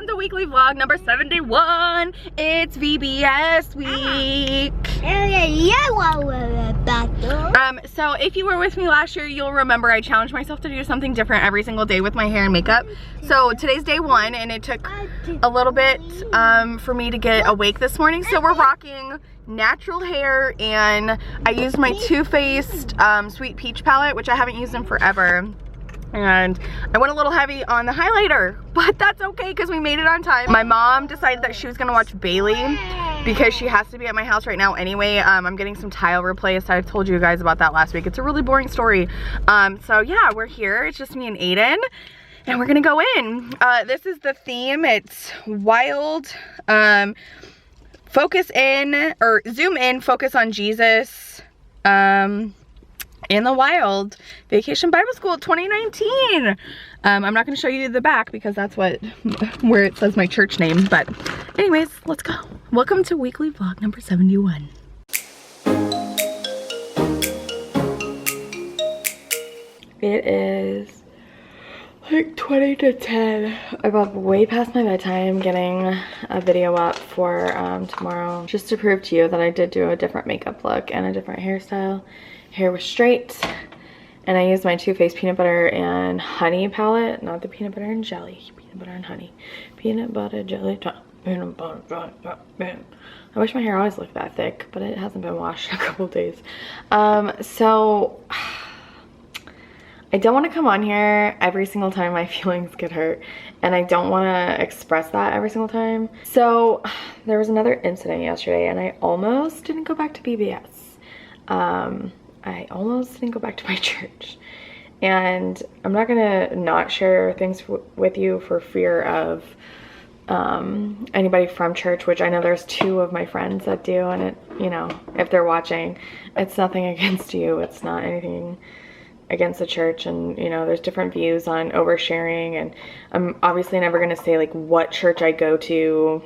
welcome to weekly vlog number 71. It's VBS week. So if you were with me last year, you'll remember I challenged myself to do something different every single day with my hair and makeup. So today's day one, and it took a little bit for me to get awake this morning. So we're rocking natural hair, and I used my Too Faced Sweet Peach palette, which I haven't used in forever. And I went a little heavy on the highlighter, but that's okay because we made it on time. My mom decided that she was gonna watch Bailey because she has to be at my house right now anyway. I'm getting some tile replaced. I told you guys about that last week. It's a really boring story. So yeah, we're here. It's just me and Aiden, and we're gonna go in. This is the theme. It's wild. Focus in, or zoom in, focus on Jesus. In the wild, Vacation Bible School 2019. I'm not going to show you the back because that's where it says my church name, but anyways, let's go. Welcome to weekly vlog number 71. It is like 20 to 10. I'm up way past my bedtime getting a video up for tomorrow, just to prove to you that I did do a different makeup look and a different hairstyle. Hair was straight, and I used my Too Faced peanut butter and honey palette, not the peanut butter and jelly, peanut butter and honey, peanut butter jelly, peanut butter jelly. I wish my hair always looked that thick, but it hasn't been washed in a couple days. So I don't want to come on here every single time my feelings get hurt, and I don't want to express that every single time. So there was another incident yesterday, and I almost didn't go back to VBS. I almost didn't go back to my church, and I'm not gonna not share things with you for fear of anybody from church, which I know there's 2 of my friends that do, and it, you know, if they're watching, it's nothing against you, it's not anything against the church, and you know, there's different views on oversharing, and I'm obviously never gonna say like what church I go to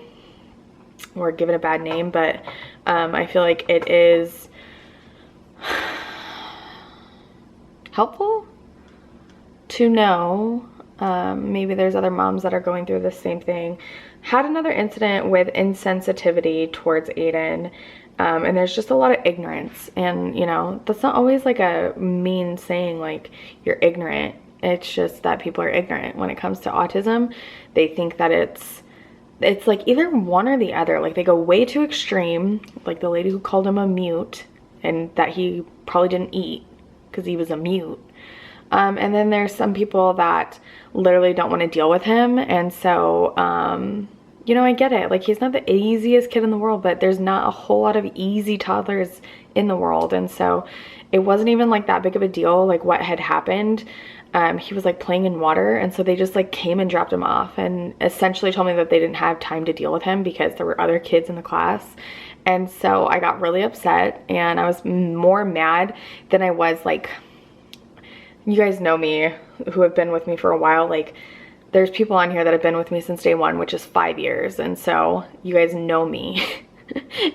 or give it a bad name, but I feel like it is helpful to know. Maybe there's other moms that are going through the same thing. Had another incident with insensitivity towards Aiden, and there's just a lot of ignorance, and you know, that's not always like a mean saying like you're ignorant. It's just that people are ignorant when it comes to autism. They think that it's like either one or the other. Like they go way too extreme, like the lady who called him a mute and that he probably didn't eat because he was a mute. And then there's some people that literally don't want to deal with him, and so you know, I get it, like he's not the easiest kid in the world, but there's not a whole lot of easy toddlers in the world, and so it wasn't even like that big of a deal like what had happened. He was like playing in water, and so they just like came and dropped him off and essentially told me that they didn't have time to deal with him because there were other kids in the class. And so I got really upset, and I was more mad than I was like, you guys know me who have been with me for a while, like there's people on here that have been with me since day one, which is 5 years, and so you guys know me.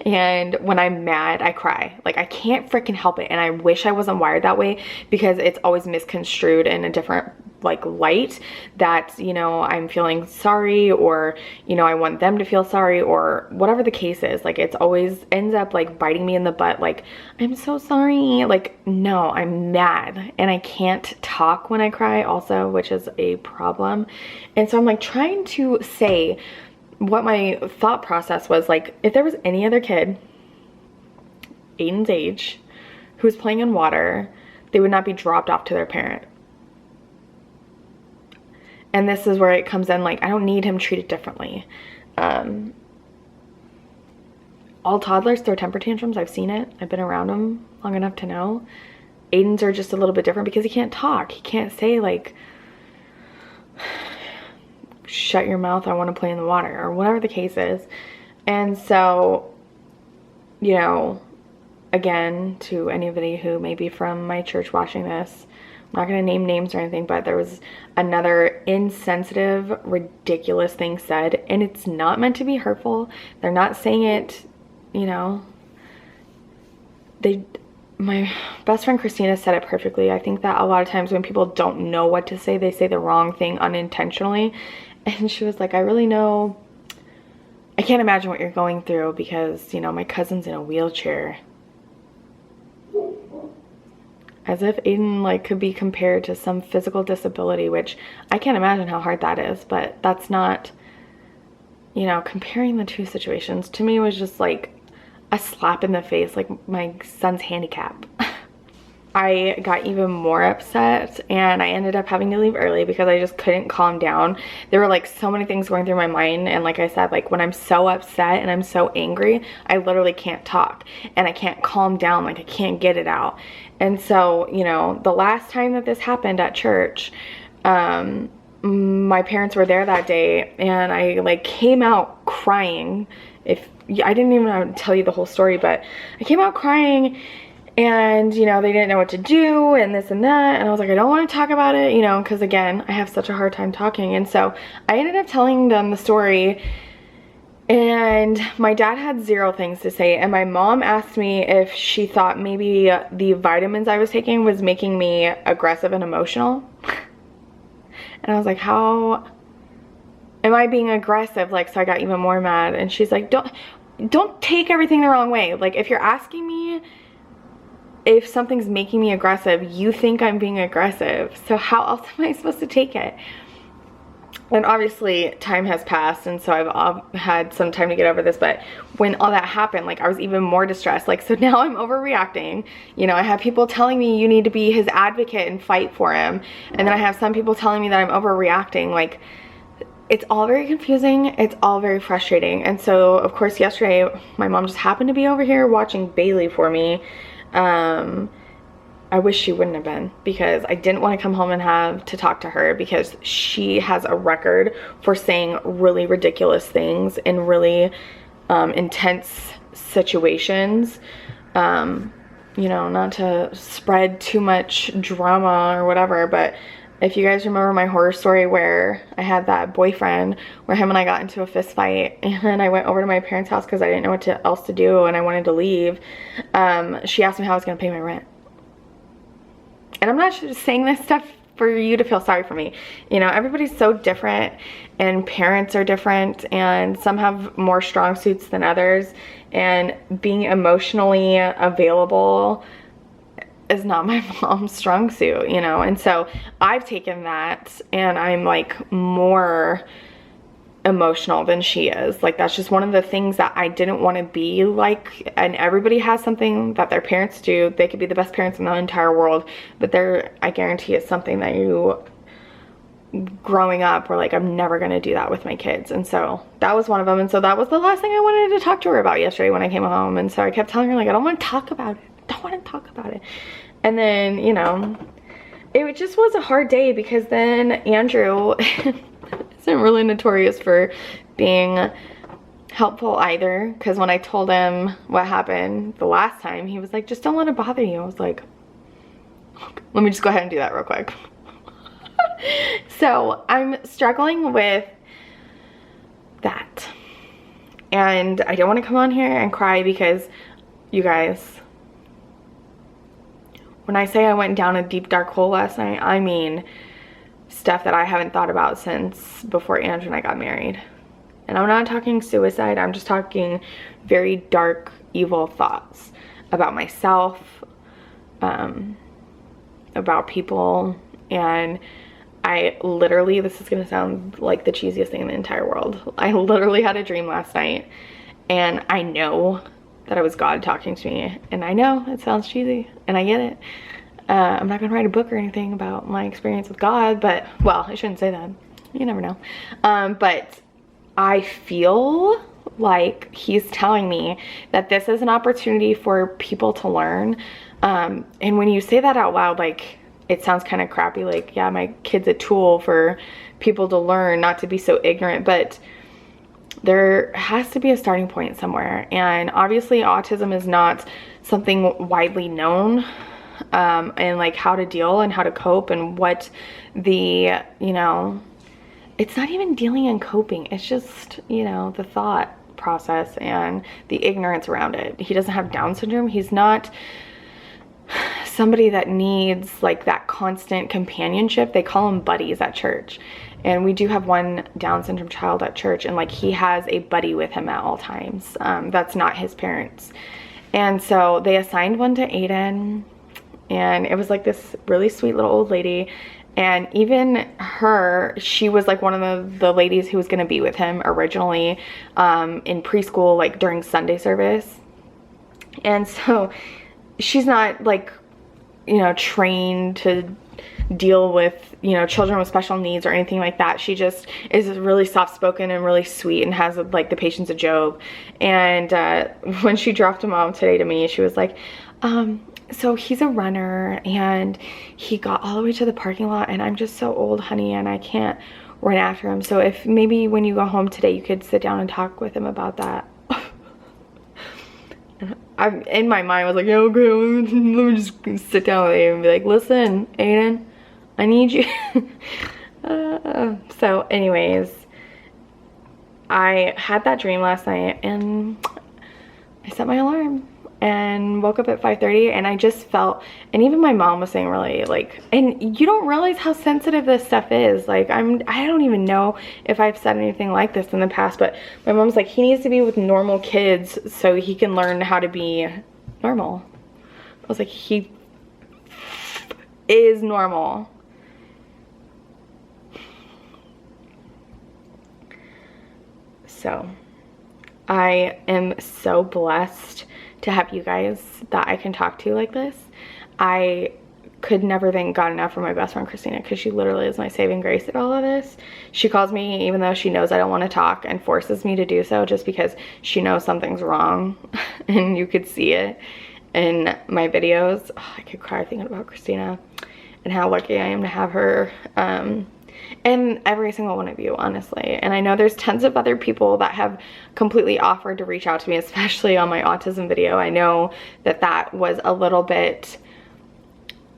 And when I'm mad, I cry. Like I can't freaking help it, and I wish I wasn't wired that way because it's always misconstrued in a different like light, that, you know, I'm feeling sorry, or you know, I want them to feel sorry, or whatever the case is. Like it's always ends up like biting me in the butt, like I'm so sorry. Like no, I'm mad, and I can't talk when I cry also, which is a problem. And so I'm like trying to say what my thought process was. Like if there was any other kid Aiden's age who was playing in water, they would not be dropped off to their parent. And this is where it comes in, like I don't need him treated differently. All toddlers throw temper tantrums. I've seen it. I've been around them long enough to know. Aiden's are just a little bit different because he can't talk. He can't say like, shut your mouth, I want to play in the water, or whatever the case is. And so, you know, again, to anybody who may be from my church watching this, I'm not going to name names or anything, but there was another insensitive, ridiculous thing said, and it's not meant to be hurtful. They're not saying it, you know, my best friend Christina said it perfectly. I think that a lot of times when people don't know what to say, they say the wrong thing unintentionally, And she was like, I really know, I can't imagine what you're going through because, you know, my cousin's in a wheelchair. As if Aiden like could be compared to some physical disability, which I can't imagine how hard that is, but that's not, you know, comparing the two situations to me was just like a slap in the face, like my son's handicap. I got even more upset and I ended up having to leave early because I just couldn't calm down. There were like so many things going through my mind, and like I said, like when I'm so upset and I'm so angry, I literally can't talk and I can't calm down, like I can't get it out. And so, you know, the last time that this happened at church, my parents were there that day and I like came out crying. If I didn't even tell you the whole story, but I came out crying. And, you know, they didn't know what to do and this and that. And I was like, I don't want to talk about it, you know, because again, I have such a hard time talking. And so I ended up telling them the story, and my dad had zero things to say. And my mom asked me if she thought maybe the vitamins I was taking was making me aggressive and emotional. And I was like, how am I being aggressive? Like, so I got even more mad. And she's like, don't take everything the wrong way. Like, if you're asking me if something's making me aggressive, you think I'm being aggressive. So how else am I supposed to take it? And obviously time has passed, and so I've had some time to get over this, but when all that happened, like I was even more distressed. Like, so now I'm overreacting. You know, I have people telling me you need to be his advocate and fight for him. And then I have some people telling me that I'm overreacting. Like, it's all very confusing. It's all very frustrating. And so of course yesterday, my mom just happened to be over here watching Bailey for me. I wish she wouldn't have been, because I didn't want to come home and have to talk to her, because she has a record for saying really ridiculous things in really intense situations. You know, not to spread too much drama or whatever, but if you guys remember my horror story where I had that boyfriend where him and I got into a fist fight, and I went over to my parents' house because I didn't know what else to do and I wanted to leave, she asked me how I was going to pay my rent. And I'm not just saying this stuff for you to feel sorry for me. You know, everybody's so different and parents are different, and some have more strong suits than others, and being emotionally available is not my mom's strong suit, you know. And so I've taken that and I'm like more emotional than she is. Like, that's just one of the things that I didn't want to be like. And everybody has something that their parents do. They could be the best parents in the entire world, but I guarantee it's something that you growing up were like, I'm never going to do that with my kids. And so that was one of them. And so that was the last thing I wanted to talk to her about yesterday when I came home. And so I kept telling her, like, I don't want to talk about it. I don't want to talk about it. And then, you know, it just was a hard day, because then Andrew isn't really notorious for being helpful either, because when I told him what happened the last time, he was like, just don't let it bother you. I was like, let me just go ahead and do that real quick. So I'm struggling with that, and I don't want to come on here and cry, because you guys, when I say I went down a deep dark hole last night, I mean stuff that I haven't thought about since before Andrew and I got married. And I'm not talking suicide, I'm just talking very dark, evil thoughts about myself, about people. And I literally, this is gonna sound like the cheesiest thing in the entire world, I literally had a dream last night, and I know that it was God talking to me. And I know it sounds cheesy, and I get it. I'm not gonna write a book or anything about my experience with God, but, well, I shouldn't say that. You never know. But I feel like he's telling me that this is an opportunity for people to learn. And when you say that out loud, like, it sounds kind of crappy. Like, yeah, my kid's a tool for people to learn, not to be so ignorant, but there has to be a starting point somewhere. And obviously autism is not something widely known, and like how to deal and how to cope, and what the, you know, it's not even dealing and coping, it's just, you know, the thought process and the ignorance around it. He doesn't have Down syndrome. He's not somebody that needs like that constant companionship. They call them buddies at church. And we do have one Down syndrome child at church, and like he has a buddy with him at all times. That's not his parents. And so they assigned one to Aiden, and it was like this really sweet little old lady. And even her, she was like one of the ladies who was going to be with him originally in preschool, like during Sunday service. And so she's not like, you know, trained to deal with, you know, children with special needs or anything like that. She just is really soft-spoken and really sweet and has like the patience of Job. And when she dropped him off today to me, she was like, so he's a runner and he got all the way to the parking lot, and I'm just so old, honey, and I can't run after him. So if maybe when you go home today, you could sit down and talk with him about that. I'm in my mind, I was like, yeah, okay, let me just sit down with you and be like, listen, Aiden, I need you. So anyways, I had that dream last night, and I set my alarm and woke up at 5:30, and I just felt, and even my mom was saying really like, and you don't realize how sensitive this stuff is. Like I don't even know if I've said anything like this in the past, but my mom's like, he needs to be with normal kids so he can learn how to be normal. I was like, he is normal. So I am so blessed to have you guys that I can talk to like this. I could never thank God enough for my best friend Christina, because she literally is my saving grace at all of this. She calls me even though she knows I don't want to talk, and forces me to do so just because she knows something's wrong. And you could see it in my videos. Oh, I could cry thinking about Christina and how lucky I am to have her. And every single one of you, honestly. And I know there's tons of other people that have completely offered to reach out to me, especially on my autism video. I know that that was a little bit,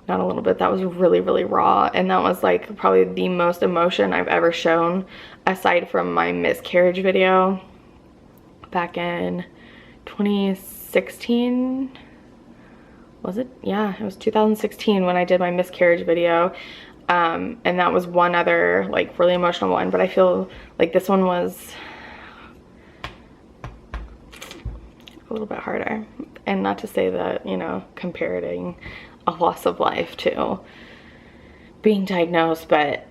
not a little bit, that was really, really raw. And that was like probably the most emotion I've ever shown, aside from my miscarriage video back in 2016. Was it? Yeah, it was 2016 when I did my miscarriage video. And that was one other like really emotional one, but I feel like this one was a little bit harder. And not to say that, you know, comparing a loss of life to being diagnosed, but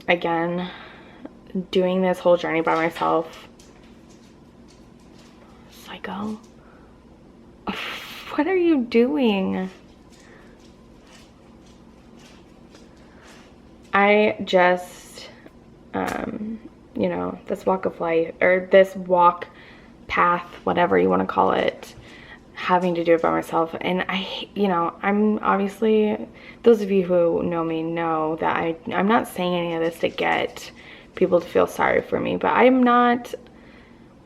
again, doing this whole journey by myself. Psycho, what are you doing? I just, you know, this walk of life, or this walk path, whatever you want to call it, having to do it by myself. And I, you know, I'm obviously, those of you who know me know that I'm not saying any of this to get people to feel sorry for me, but I'm not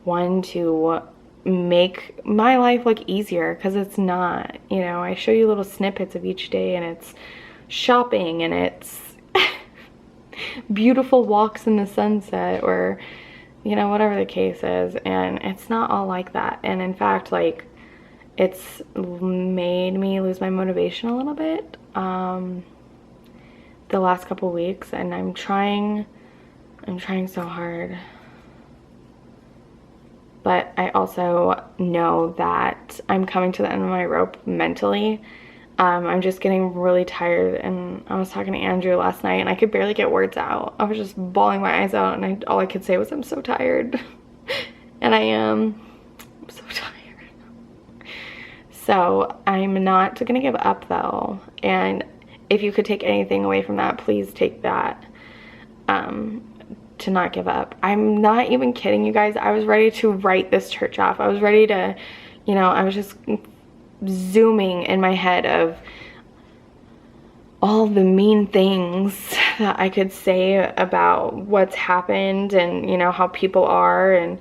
one to make my life look easier, because it's not. You know, I show you little snippets of each day, and it's shopping, and it's beautiful walks in the sunset, or, you know, whatever the case is. And it's not all like that. And in fact, like, it's made me lose my motivation a little bit the last couple weeks. And I'm trying so hard, but I also know that I'm coming to the end of my rope mentally. I'm just getting really tired, and I was talking to Andrew last night, and I could barely get words out. I was just bawling my eyes out, and all I could say was, I'm so tired. And I'm so tired. So I'm not gonna give up though. And if you could take anything away from that, please take that, to not give up. I'm not even kidding you guys. I was ready to write this church off. I was ready to, you know, I was just zooming in my head of all the mean things that I could say about what's happened, and, you know, how people are, and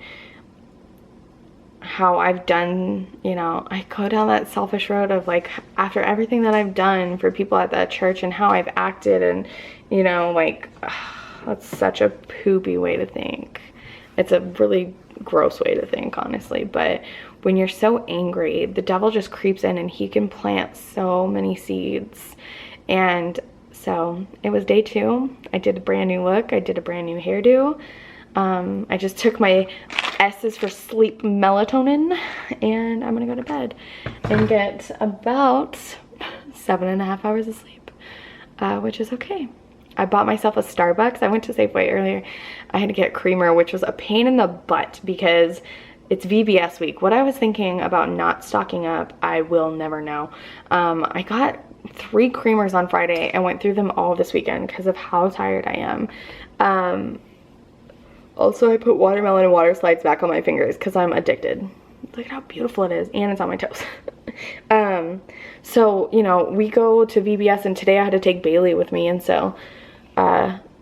how I've done, you know, I go down that selfish road of like, after everything that I've done for people at that church and how I've acted, and, you know, like, that's such a poopy way to think. It's a really gross way to think, honestly. But when you're so angry, the devil just creeps in, and he can plant so many seeds. And So it was day 2. I did a brand new look. I did a brand new hairdo. I just took my S's for sleep melatonin, and I'm gonna go to bed and get about 7.5 hours of sleep, which is okay. I bought myself a Starbucks. I went to Safeway earlier. I had to get creamer, which was a pain in the butt because it's VBS week. What I was thinking about not stocking up, I will never know. I got 3 creamers on Friday and went through them all this weekend because of how tired I am. Also, I put watermelon and water slides back on my fingers because I'm addicted. Look at how beautiful it is, and it's on my toes. So, you know, we go to VBS, and today I had to take Bailey with me, and so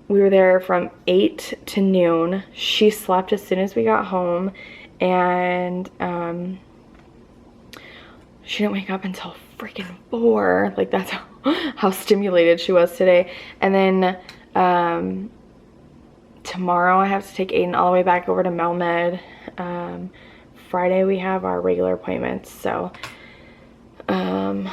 we were there from 8 to noon. She slept as soon as we got home, and she didn't wake up until freaking 4. Like, that's how stimulated she was today. And then tomorrow I have to take Aiden all the way back over to Melmed. Friday we have our regular appointments, so oh,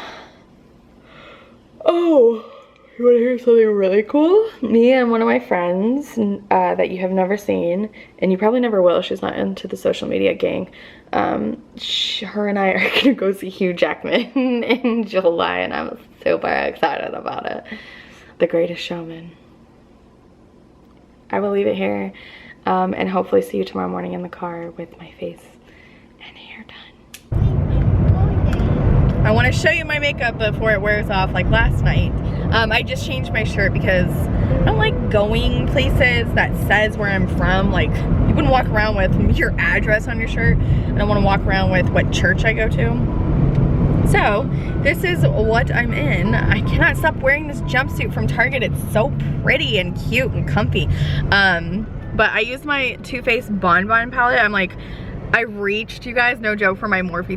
you want to hear something really cool? Me and one of my friends that you have never seen, and you probably never will, she's not into the social media gang, her and I are gonna go see Hugh Jackman in July, and I'm super excited about it. The Greatest Showman. I will leave it here, and hopefully see you tomorrow morning in the car with my face and hair done. I want to show you my makeup before it wears off like last night. I just changed my shirt because I don't like going places that says where I'm from. Like, you wouldn't walk around with your address on your shirt. I don't want to walk around with what church I go to. So this is what I'm in. I cannot stop wearing this jumpsuit from Target. It's so pretty and cute and comfy. But I used my Too Faced Bon Bon palette. I'm like, I reached, you guys, no joke, for my Morphe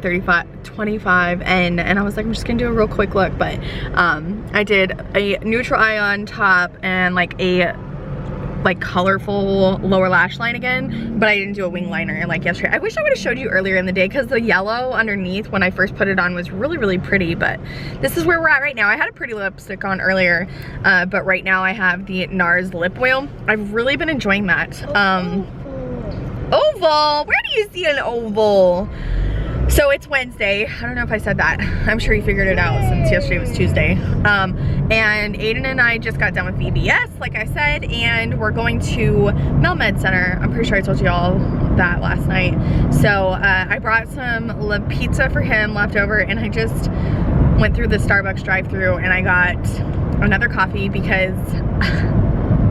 25, and I was like, I'm just gonna do a real quick look. But I did a neutral eye on top and like a colorful lower lash line again, but I didn't do a wing liner like yesterday. I wish I would have showed you earlier in the day because the yellow underneath when I first put it on was really, really pretty, but this is where we're at right now. I had a pretty lipstick on earlier, but right now I have the NARS lip oil. I've really been enjoying that. Oval, where do you see an oval? So it's Wednesday. I don't know if I said that. I'm sure you figured it out since yesterday was Tuesday. And Aiden and I just got done with VBS, like I said, and we're going to Melmed Center. I'm pretty sure I told you all that last night. So I brought some pizza for him left over, and I just went through the Starbucks drive-thru and I got another coffee because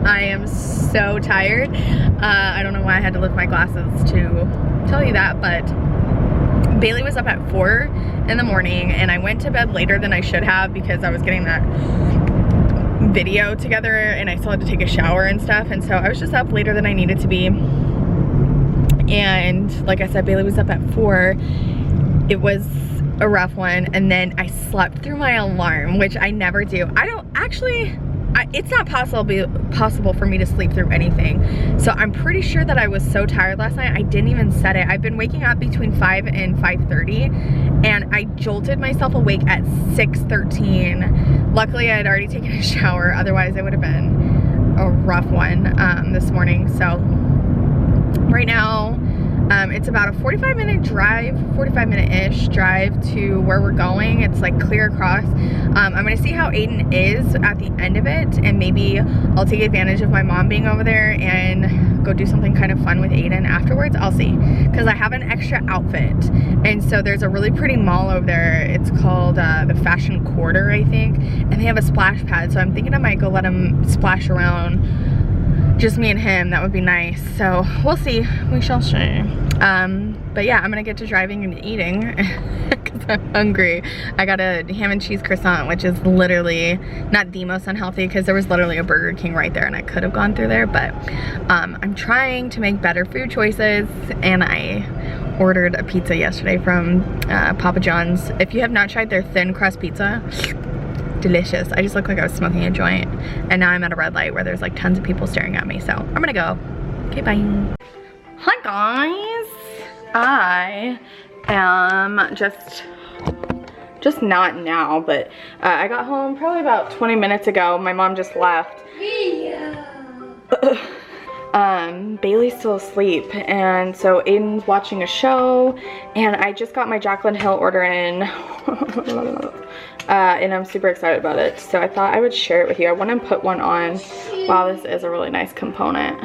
I am so tired. I don't know why I had to lift my glasses to tell you that, but Bailey was up at 4 in the morning, and I went to bed later than I should have because I was getting that video together and I still had to take a shower and stuff, and so I was just up later than I needed to be. And like I said, Bailey was up at 4. It was a rough one, and then I slept through my alarm, which I never do. I don't actually, it's not possible for me to sleep through anything. So I'm pretty sure that I was so tired last night, I didn't even set it. I've been waking up between 5 and 5:30, and I jolted myself awake at 6:13. Luckily, I had already taken a shower. Otherwise, it would have been a rough one this morning. So right now, it's about a 45-minute drive, 45-minute-ish drive to where we're going. It's like clear across. I'm gonna see how Aiden is at the end of it, and maybe I'll take advantage of my mom being over there and go do something kind of fun with Aiden afterwards. I'll see, because I have an extra outfit, and so there's a really pretty mall over there. It's called the Fashion Quarter, I think, and they have a splash pad, so I'm thinking I might go let him splash around. Just me and him, that would be nice. So we'll see, we shall see. But yeah, I'm gonna get to driving and eating because I'm hungry. I got a ham and cheese croissant, which is literally not the most unhealthy because there was literally a Burger King right there and I could have gone through there, but I'm trying to make better food choices, and I ordered a pizza yesterday from Papa John's. If you have not tried their thin crust pizza, delicious. I just looked like I was smoking a joint, and now I'm at a red light where there's like tons of people staring at me, so I'm gonna go. Okay, bye. Hi guys, I am just just not now, but I got home probably about 20 minutes ago. My mom just left. Bailey's still asleep, and so Aiden's watching a show, and I just got my Jaclyn Hill order in. And I'm super excited about it, so I thought I would share it with you. I want to put one on. Wow, this is a really nice component.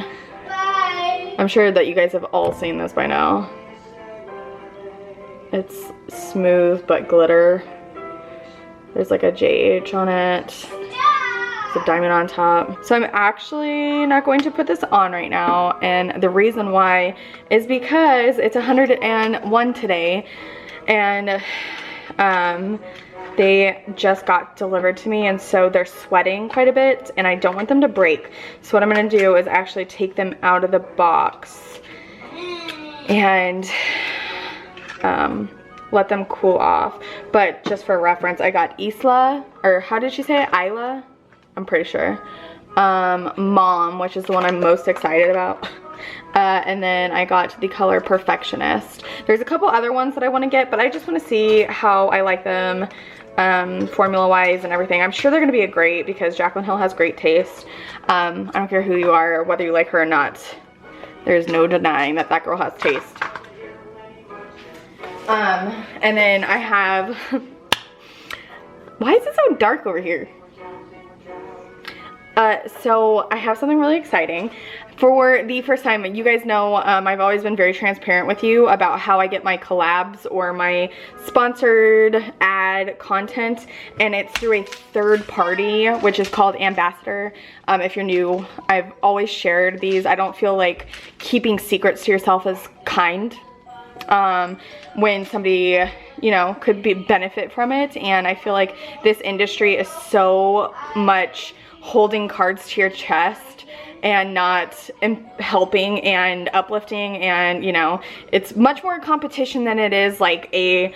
Bye. I'm sure that you guys have all seen this by now. It's smooth but glitter. There's like a JH on it. There's a diamond on top. So I'm actually not going to put this on right now, and the reason why is because it's 101 today, and they just got delivered to me, and so they're sweating quite a bit, and I don't want them to break. So what I'm gonna do is actually take them out of the box and let them cool off. But just for reference, I got Isla, or how did she say it? Isla? I'm pretty sure. Mom, which is the one I'm most excited about. And then I got the color Perfectionist. There's a couple other ones that I want to get, but I just want to see how I like them formula wise and everything. I'm sure they're going to be a great, because Jaclyn Hill has great taste. I don't care who you are or whether you like her or not. There's no denying that that girl has taste. And then I have, why is it so dark over here? So I have something really exciting. For the first time, you guys know I've always been very transparent with you about how I get my collabs or my sponsored ad content, and it's through a third party, which is called Ambassador. If you're new, I've always shared these. I don't feel like keeping secrets to yourself is kind. When somebody, you know, could benefit from it, and I feel like this industry is so much holding cards to your chest and not helping and uplifting, and you know, it's much more competition than it is like a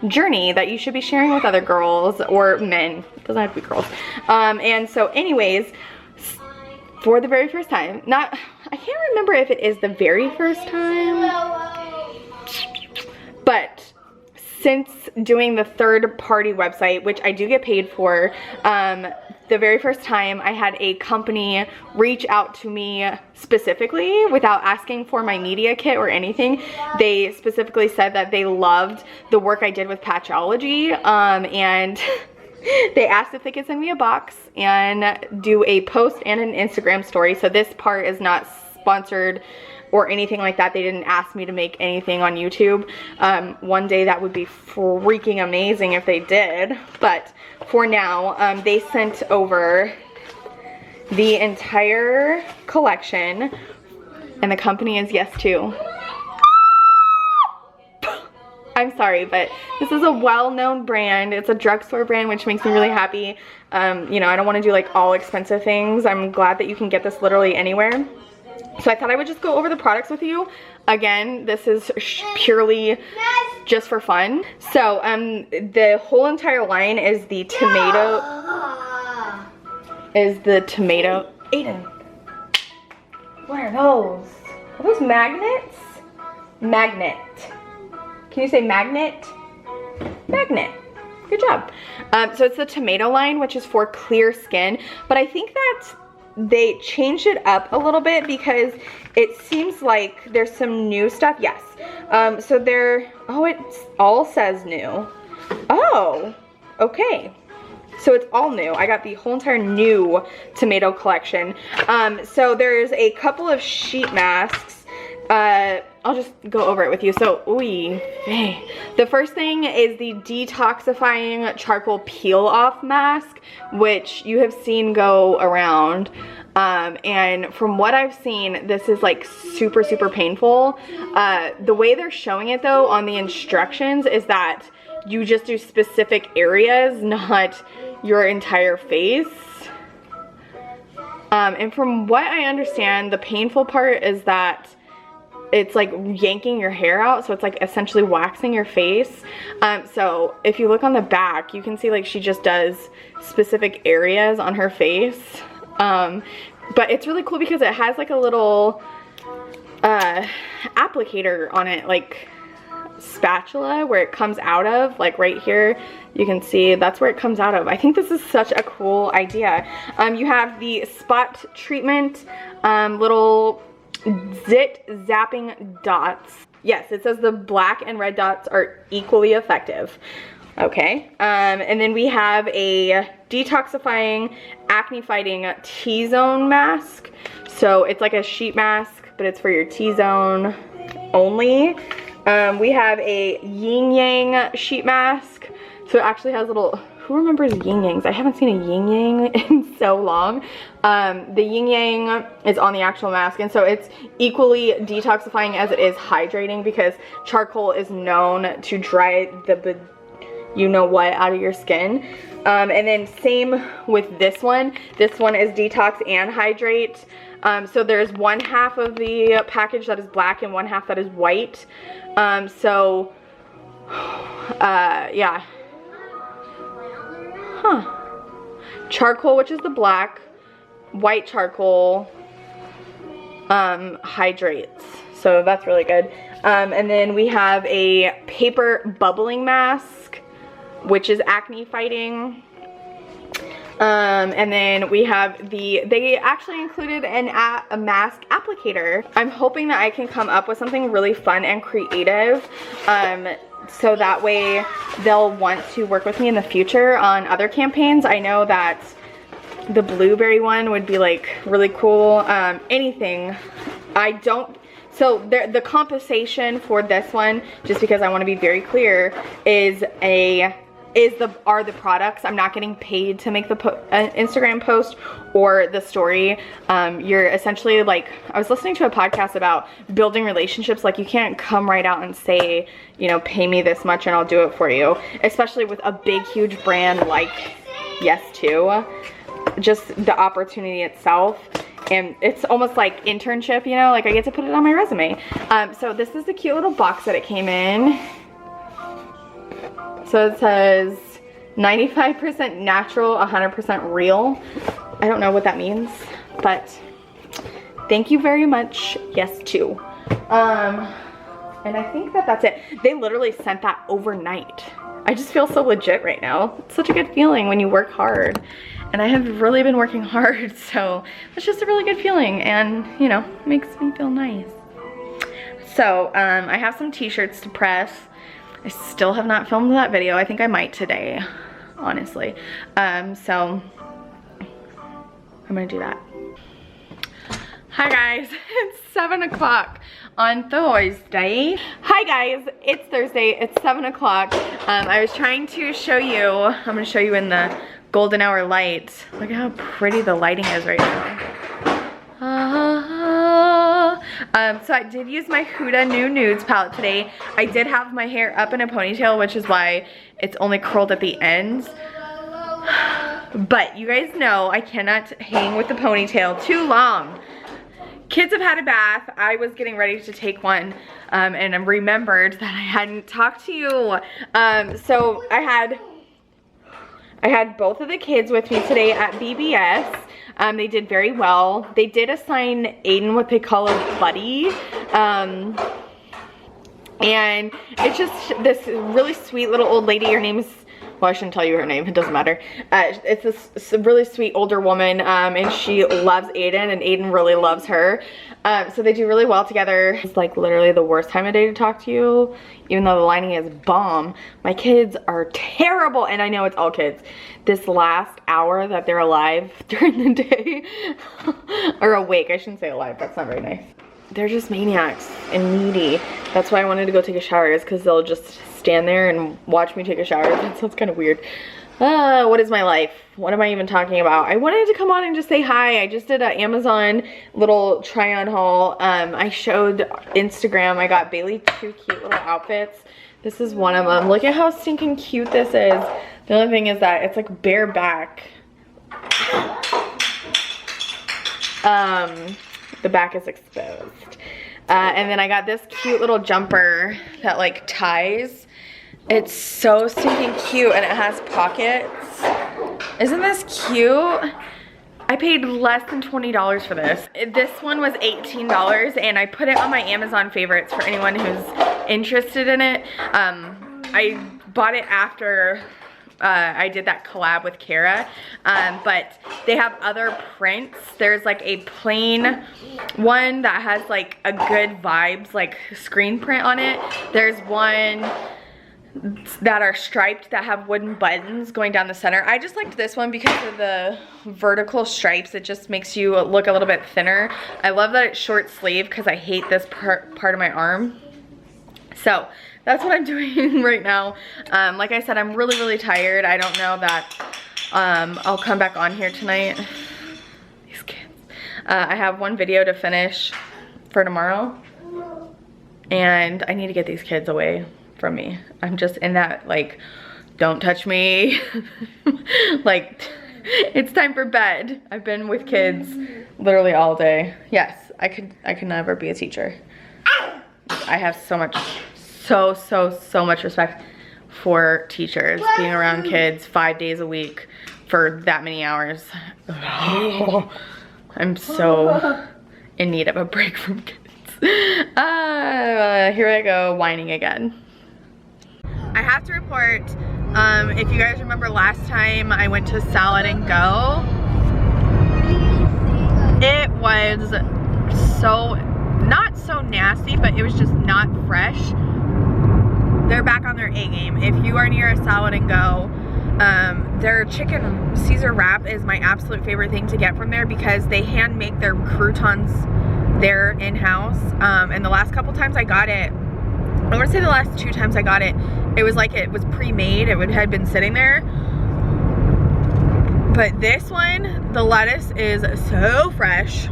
journey that you should be sharing with other girls or men. It doesn't have to be girls. And so anyways, for the very first time, I can't remember if it is the very first time, but since doing the third party website, which I do get paid for, the very first time I had a company reach out to me specifically without asking for my media kit or anything. They specifically said that they loved the work I did with Patchology, and they asked if they could send me a box and do a post and an Instagram story. So this part is not sponsored or anything like that. They didn't ask me to make anything on YouTube. One day that would be freaking amazing if they did. But for now, they sent over the entire collection, and the company is Yes Too. I'm sorry, but this is a well-known brand. It's a drugstore brand, which makes me really happy. You know, I don't want to do like all expensive things. I'm glad that you can get this literally anywhere. So I thought I would just go over the products with you. Again, this is purely just for fun. So the whole entire line is the tomato. Aiden, what are those? Are those magnets? Magnet. Can you say magnet? Magnet. Good job. So it's the tomato line, which is for clear skin. But I think that they changed it up a little bit because it seems like there's some new stuff. Yes. So oh, it all says new. Oh, okay. So it's all new. I got the whole entire new tomato collection. So there's a couple of sheet masks. I'll just go over it with you. So, the first thing is the detoxifying charcoal peel off mask, which you have seen go around. And from what I've seen, this is like super, super painful. The way they're showing it though on the instructions is that you just do specific areas, not your entire face. And from what I understand, the painful part is that it's like yanking your hair out, so it's like essentially waxing your face. So if you look on the back, you can see like she just does specific areas on her face. But it's really cool because it has like a little applicator on it, like spatula where it comes out of, like right here. You can see that's where it comes out of. I think this is such a cool idea. You have the spot treatment, little zit zapping dots. Yes, it says the black and red dots are equally effective. Okay, and then we have a detoxifying, acne fighting T-zone mask. So it's like a sheet mask, but it's for your T-zone only. We have a yin yang sheet mask. So it actually has little, who remembers yin yangs? I haven't seen a yin yang in so long. The yin yang is on the actual mask, and so it's equally detoxifying as it is hydrating, because charcoal is known to dry the you know what out of your skin. And then same with this one. This one is detox and hydrate. So there's one half of the package that is black and one half that is white. Yeah. Huh. Charcoal, which is the black, white charcoal, hydrates. So that's really good. And then we have a paper bubbling mask, which is acne fighting. And then we have they actually included a mask applicator. I'm hoping that I can come up with something really fun and creative, so that way they'll want to work with me in the future on other campaigns. I know that the blueberry one would be like really cool. Anything. So the compensation for this one, just because I want to be very clear, are the products. I'm not getting paid to make the Instagram post or the story. You're essentially like, I was listening to a podcast about building relationships. Like, you can't come right out and say, you know, pay me this much and I'll do it for you, especially with a big huge brand like Yes2. Just the opportunity itself, and it's almost like internship, you know, like I get to put it on my resume. So this is the cute little box that it came in. So it says 95% natural, 100% real. I don't know what that means, but thank you very much, Yes2. And I think that that's it. They literally sent that overnight. I just feel so legit right now. It's such a good feeling when you work hard. And I have really been working hard, so it's just a really good feeling, and, you know, makes me feel nice. So, I have some t-shirts to press. I still have not filmed that video. I think I might today, honestly. So I'm gonna do that. Hi guys, it's 7 o'clock on Thursday. Hi guys, it's Thursday, it's 7 o'clock. I was trying to show you, I'm gonna show you in the golden hour light. Look at how pretty the lighting is right now. So I did use my Huda New Nudes palette today. I did have my hair up in a ponytail, which is why it's only curled at the ends. But you guys know I cannot hang with the ponytail too long. Kids have had a bath. I was getting ready to take one, and I remembered that I hadn't talked to you. So I had both of the kids with me today at VBS. They did very well. They did assign Aiden what they call a buddy. And it's just this really sweet little old lady. Her name is, well, I shouldn't tell you her name, it doesn't matter. It's this really sweet older woman, and she loves Aiden, and Aiden really loves her. So they do really well together. It's like literally the worst time of day to talk to you, even though the lighting is bomb. My kids are terrible, and I know it's all kids. This last hour that they're alive during the day, or awake, I shouldn't say alive, that's not very nice. They're just maniacs and needy. That's why I wanted to go take a shower, is because they'll just stand there and watch me take a shower. That sounds kind of weird. What is my life? What am I even talking about? I wanted to come on and just say hi. I just did an Amazon little try on haul. I showed Instagram. I got Bailey 2 cute little outfits. This is one of them. Look at how stinking cute this is. The only thing is that it's like bare back. The back is exposed. And then I got this cute little jumper that like ties. It's so stinking cute, and it has pockets. Isn't this cute? I paid less than $20 for this. This one was $18, and I put it on my Amazon favorites for anyone who's interested in it. I bought it after I did that collab with Kara, but they have other prints. There's like a plain one that has like a good vibes like screen print on it. There's one that are striped that have wooden buttons going down the center. I just liked this one because of the vertical stripes. It just makes you look a little bit thinner. I love that it's short sleeve because I hate this part of my arm. So that's what I'm doing right now. Like I said, I'm really tired. I don't know that I'll come back on here tonight. These kids. I have one video to finish for tomorrow, and I need to get these kids away from me. I'm just in that like, don't touch me. Like, it's time for bed. I've been with kids literally all day. Yes, I could never be a teacher. I have so much respect for teachers, being around kids 5 days a week for that many hours. I'm so in need of a break from kids. Here I go whining again. I have to report, if you guys remember last time I went to Salad and Go, it was so, not so nasty, but it was just not fresh. They're back on their A game. If you are near a Salad and Go, their chicken Caesar wrap is my absolute favorite thing to get from there because they hand make their croutons there in-house. And the last couple times I got it, I want to say the last 2 times I got it, it was like it was pre-made. It had been sitting there. But this one, the lettuce is so fresh.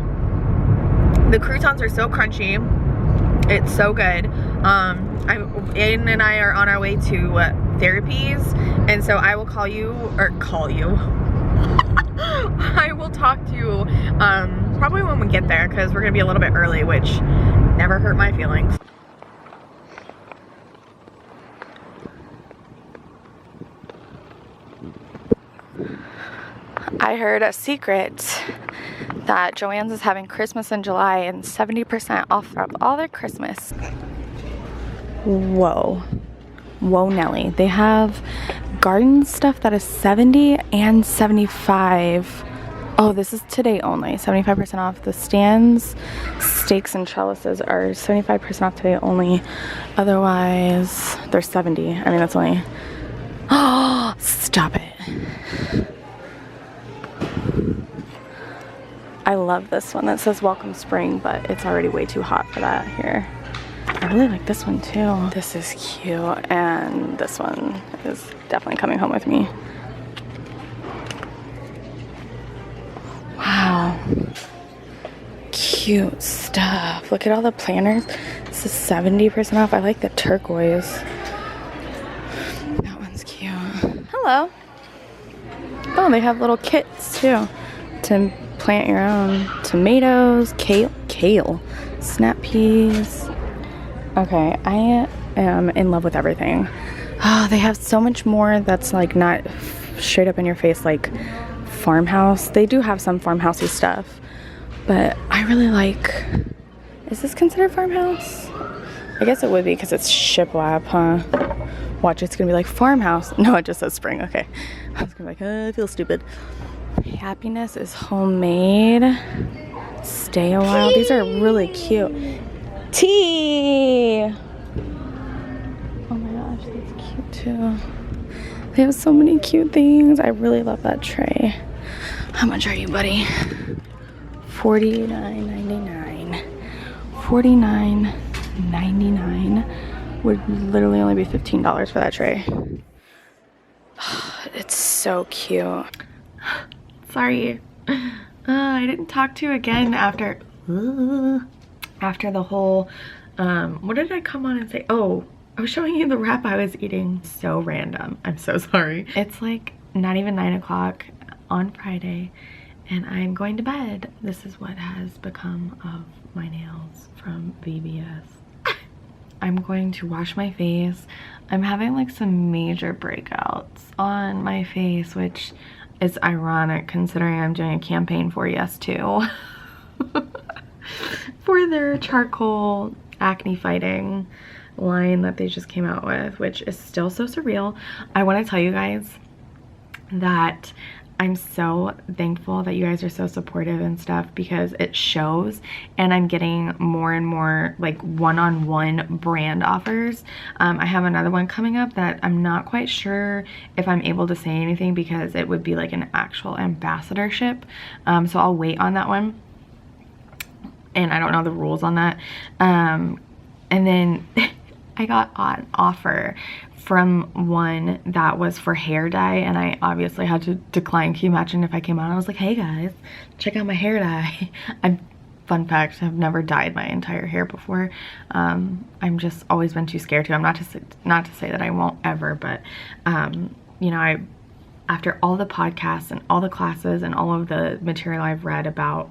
The croutons are so crunchy. It's so good. Aiden and I are on our way to therapies, and so I will call you. I will talk to you probably when we get there, because we're gonna be a little bit early, which never hurt my feelings. I heard a secret that Joann's is having Christmas in July and 70% off of all their Christmas. Whoa. Whoa, Nelly. They have garden stuff that is 70 and 75. Oh, this is today only. 75% off. The stands, stakes, and trellises are 75% off today only. Otherwise, they're 70. I mean, that's only... Oh, stop it. I love this one that says Welcome Spring, but it's already way too hot for that here. I really like this one too. This is cute, and this one is definitely coming home with me. Wow. Cute stuff. Look at all the planners. This is 70% off. I like the turquoise. That one's cute. Hello. Oh, they have little kits too to plant your own tomatoes, kale, snap peas. Okay, I am in love with everything. Oh, they have so much more that's like not straight up in your face like farmhouse. They do have some farmhousey stuff, but I really like, is this considered farmhouse? I guess it would be because it's shiplap, huh? Watch, it's gonna be like farmhouse. No, it just says spring. Okay, I was gonna be like, I feel stupid. Happiness is homemade. Stay a while. These are really cute. Tea. Oh my gosh, that's cute too. They have so many cute things. I really love that tray. How much are you, buddy? $49.99. $49.99 would literally only be $15 for that tray. It's so cute. Sorry, I didn't talk to you again after the whole, what did I come on and say? Oh, I was showing you the wrap I was eating. So random. I'm so sorry. It's like not even 9 o'clock on Friday, and I'm going to bed. This is what has become of my nails from VBS. I'm going to wash my face. I'm having like some major breakouts on my face, which is ironic considering I'm doing a campaign for Yes Too for their charcoal acne fighting line that they just came out with, which is still so surreal. I want to tell you guys that I'm so thankful that you guys are so supportive and stuff, because it shows, and I'm getting more and more like one-on-one brand offers. I have another one coming up that I'm not quite sure if I'm able to say anything, because it would be like an actual ambassadorship. So I'll wait on that one, and I don't know the rules on that. And then I got an offer from one that was for hair dye, and I obviously had to decline. Can you imagine if I came on, I was like, hey guys, check out my hair dye. Fun fact, I've never dyed my entire hair before. I'm just always been too scared to. I'm not to say that I won't ever, but you know, after all the podcasts and all the classes and all of the material I've read about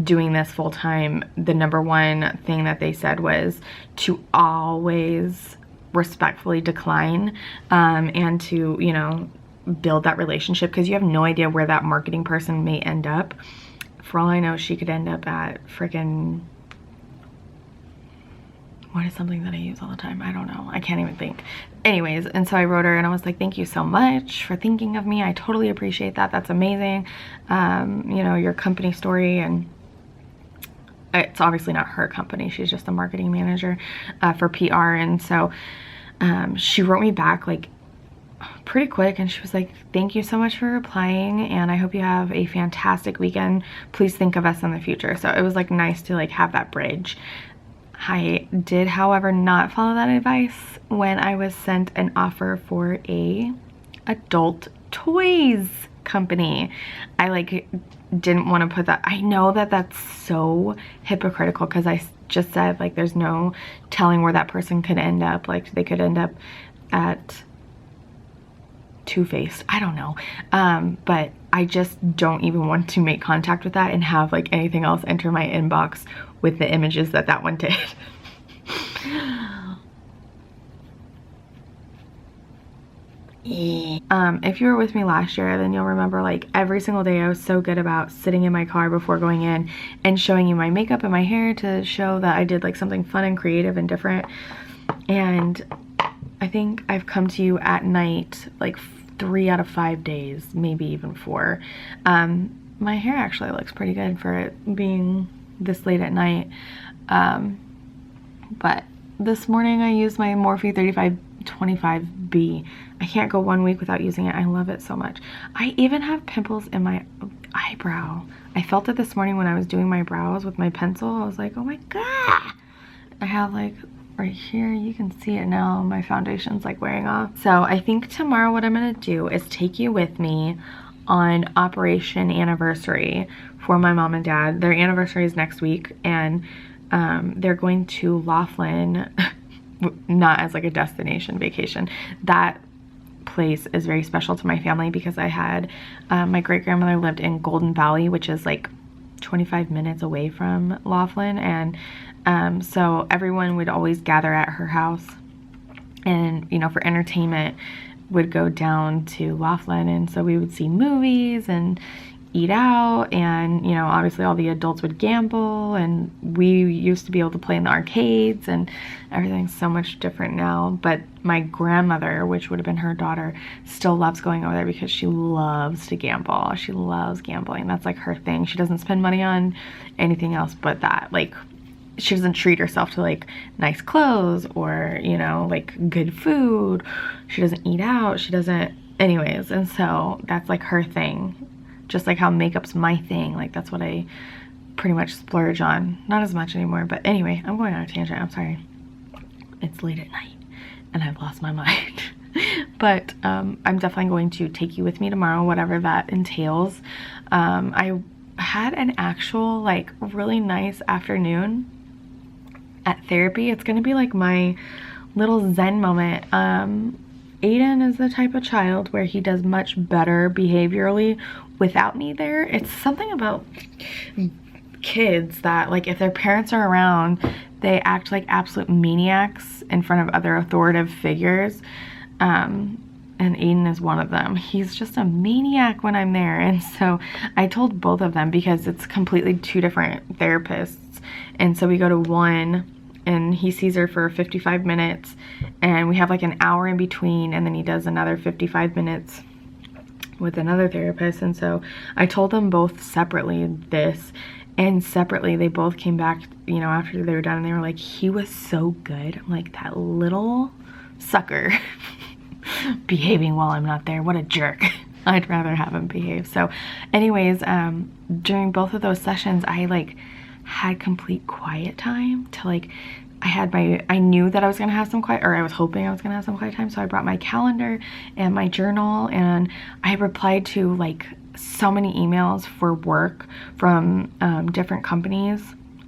doing this full time, the number one thing that they said was to always respectfully decline, and to, you know, build that relationship, because you have no idea where that marketing person may end up. For all I know, she could end up at freaking, what is something that I use all the time? I don't know. I can't even think. Anyways, and so I wrote her and I was like, thank you so much for thinking of me. I totally appreciate that. That's amazing. You know, your company story, and it's obviously not her company. She's just a marketing manager for PR. And so she wrote me back like pretty quick, and she was like, thank you so much for replying, and I hope you have a fantastic weekend. Please think of us in the future. So it was like nice to like have that bridge. I did, however, not follow that advice when I was sent an offer for a adult toys company. I like didn't want to put that. I know that that's so hypocritical, because I just said like there's no telling where that person could end up. Like they could end up at Two-Faced, I don't know, but I just don't even want to make contact with that and have like anything else enter my inbox with the images that that one did. If you were with me last year, then you'll remember like every single day I was so good about sitting in my car before going in and showing you my makeup and my hair to show that I did like something fun and creative and different. And I think I've come to you at night like 3 out of 5 days, maybe even 4. My hair actually looks pretty good for it being this late at night. But this morning I used my Morphe 3525B. I can't go 1 week without using it. I love it so much. I even have pimples in my eyebrow. I felt it this morning when I was doing my brows with my pencil. I was like, oh my god. I have like right here, you can see it now, my foundation's like wearing off. So I think tomorrow what I'm gonna do is take you with me on Operation Anniversary for my mom and dad. Their anniversary is next week, and they're going to Laughlin, not as like a destination vacation. That place is very special to my family because I had my great-grandmother lived in Golden Valley, which is like 25 minutes away from Laughlin, and so everyone would always gather at her house, and you know, for entertainment would go down to Laughlin, and so we would see movies and eat out, and you know, obviously all the adults would gamble, and we used to be able to play in the arcades, and everything's so much different now. But my grandmother, which would have been her daughter, still loves going over there because she loves to gamble. She loves gambling. That's like her thing. She doesn't spend money on anything else but that. Like, she doesn't treat herself to like nice clothes or, you know, like good food. She doesn't eat out. She doesn't, anyways. And so that's like her thing. Just like how makeup's my thing. Like that's what I pretty much splurge on. Not as much anymore, but anyway, I'm going on a tangent. I'm sorry. It's late at night and I've lost my mind. But I'm definitely going to take you with me tomorrow, whatever that entails. I had an actual like really nice afternoon at therapy. It's gonna be like my little zen moment. Aiden is the type of child where he does much better behaviorally without me there. It's something about kids that like if their parents are around, they act like absolute maniacs in front of other authoritative figures. And Aiden is one of them. He's just a maniac when I'm there. And so I told both of them because it's completely two different therapists. And so we go to one and he sees her for 55 minutes, and we have like an hour in between, and then he does another 55 minutes with another therapist. And so I told them both separately this, and separately they both came back, you know, after they were done, and they were like, he was so good. I'm like, that little sucker behaving while I'm not there, what a jerk. I'd rather have him behave. So anyways, during both of those sessions, I like had complete quiet time to like, I knew that I was gonna have some quiet, or I was hoping I was gonna have some quiet time, so I brought my calendar and my journal, and I replied to like so many emails for work from different companies.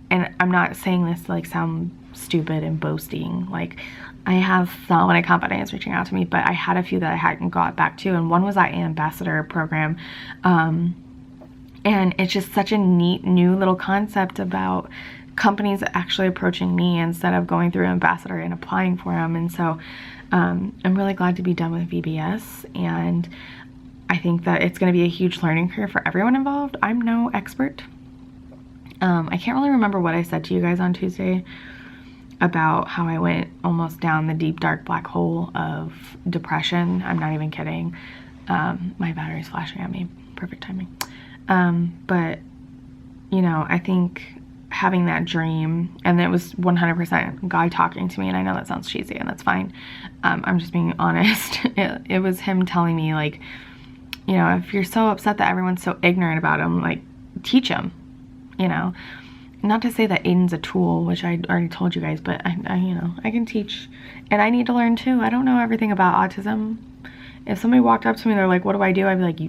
And I'm not saying this to like sound stupid and boasting, like I have so many companies reaching out to me, but I had a few that I hadn't got back to, and one was that ambassador program, and it's just such a neat new little concept about companies actually approaching me instead of going through ambassador and applying for them. And so I'm really glad to be done with VBS, and I think that it's going to be a huge learning curve for everyone involved. I'm no expert. I can't really remember what I said to you guys on Tuesday about how I went almost down the deep dark black hole of depression. I'm not even kidding. My battery's flashing at me. Perfect timing. But you know, I think having that dream, and it was 100% God talking to me, and I know that sounds cheesy, and that's fine. I'm just being honest. It was him telling me, like, you know, if you're so upset that everyone's so ignorant about him, like, teach him, you know. Not to say that Aiden's a tool, which I already told you guys, but I you know, I can teach, and I need to learn too. I don't know everything about autism. If somebody walked up to me, they're like, what do I do? I'd be like,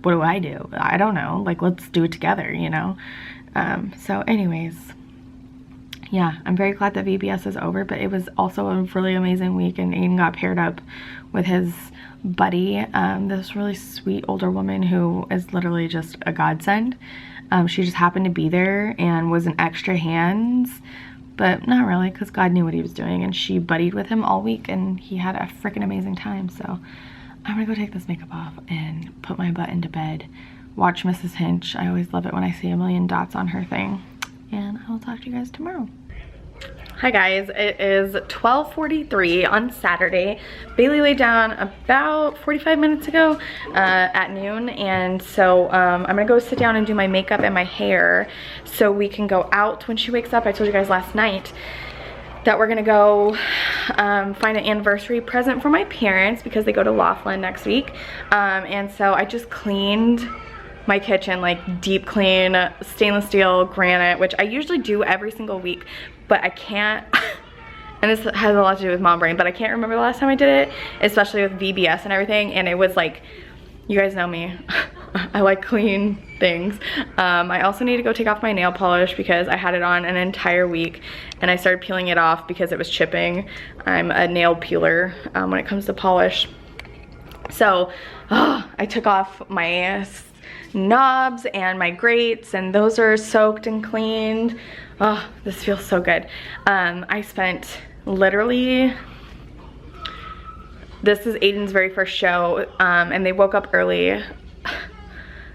what do I do? I don't know. Like, let's do it together, you know? So anyways, yeah, I'm very glad that VBS is over, but it was also a really amazing week, and Aiden got paired up with his buddy, this really sweet older woman who is literally just a godsend. She just happened to be there and was an extra hands, but not really, because God knew what he was doing, and she buddied with him all week, and he had a freaking amazing time. So I'm gonna go take this makeup off and put my butt into bed, watch Mrs. Hinch. I always love it when I see a million dots on her thing, and I will talk to you guys tomorrow. Hi guys, it is 12:43 on Saturday. Bailey laid down about 45 minutes ago at noon, and so I'm gonna go sit down and do my makeup and my hair so we can go out when she wakes up. I told you guys last night that we're gonna go find an anniversary present for my parents because they go to Laughlin next week, and so I just cleaned my kitchen, like deep clean, stainless steel, granite, which I usually do every single week, but I can't, and this has a lot to do with mom brain, but I can't remember the last time I did it, especially with VBS and everything, and it was like, you guys know me, I like clean things. I also need to go take off my nail polish because I had it on an entire week, and I started peeling it off because it was chipping. I'm a nail peeler when it comes to polish. So I took off my knobs and my grates, and those are soaked and cleaned. Oh, this feels so good. I spent literally, this is Aiden's very first show, and they woke up early.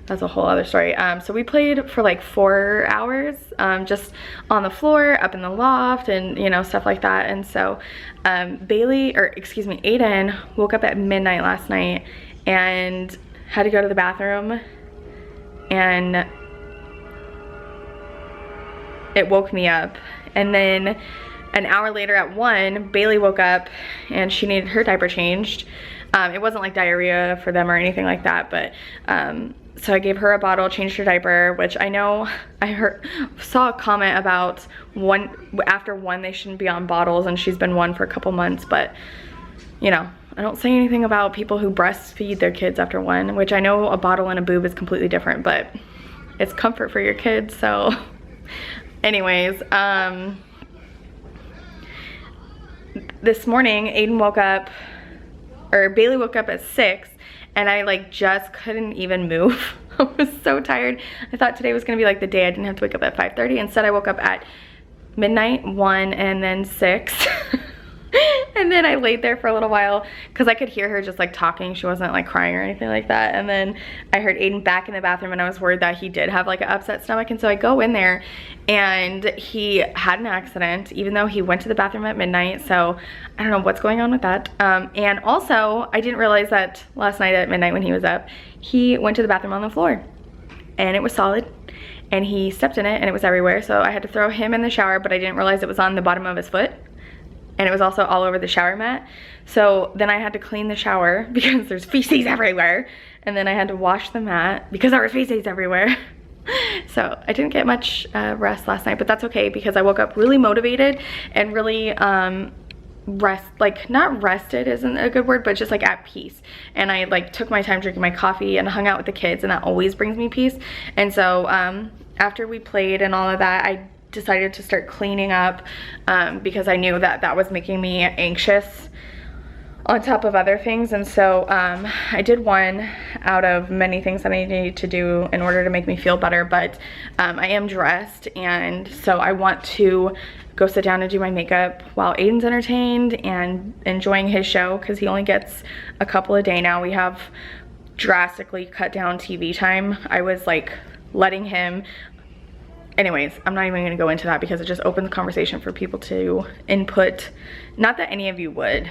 That's a whole other story. So we played for like 4 hours, just on the floor, up in the loft, and you know, stuff like that. And so Aiden woke up at midnight last night and had to go to the bathroom, and it woke me up. And then an hour later at 1, Bailey woke up and she needed her diaper changed. It wasn't like diarrhea for them or anything like that, but so I gave her a bottle, changed her diaper, which I know I saw a comment about after 1 they shouldn't be on bottles, and she's been 1 for a couple months, but you know, I don't say anything about people who breastfeed their kids after 1, which I know a bottle and a boob is completely different, but it's comfort for your kids. So anyways, this morning Aiden woke up, or Bailey woke up at 6, and I like just couldn't even move. I was so tired. I thought today was gonna be like the day I didn't have to wake up at 5:30. Instead I woke up at midnight, 1, and then 6. And then I laid there for a little while because I could hear her just like talking. She wasn't like crying or anything like that. And then I heard Aiden back in the bathroom, and I was worried that he did have like an upset stomach. And so I go in there, and he had an accident, even though he went to the bathroom at midnight. So I don't know what's going on with that. And also I didn't realize that last night at midnight when he was up, he went to the bathroom on the floor, and it was solid, and he stepped in it and it was everywhere. So I had to throw him in the shower, but I didn't realize it was on the bottom of his foot. And it was also all over the shower mat. So then I had to clean the shower because there's feces everywhere. And then I had to wash the mat because there was feces everywhere. So I didn't get much rest last night, but that's okay because I woke up really motivated and really not rested isn't a good word, but just like at peace. And I like took my time drinking my coffee and hung out with the kids, and that always brings me peace. And so after we played and all of that, I decided to start cleaning up because I knew that that was making me anxious on top of other things. And so I did one out of many things that I needed to do in order to make me feel better, but I am dressed, and so I want to go sit down and do my makeup while Aiden's entertained and enjoying his show because he only gets a couple a day now. We have drastically cut down TV time. I was like letting him, anyways, I'm not even gonna go into that because it just opens conversation for people to input. Not that any of you would.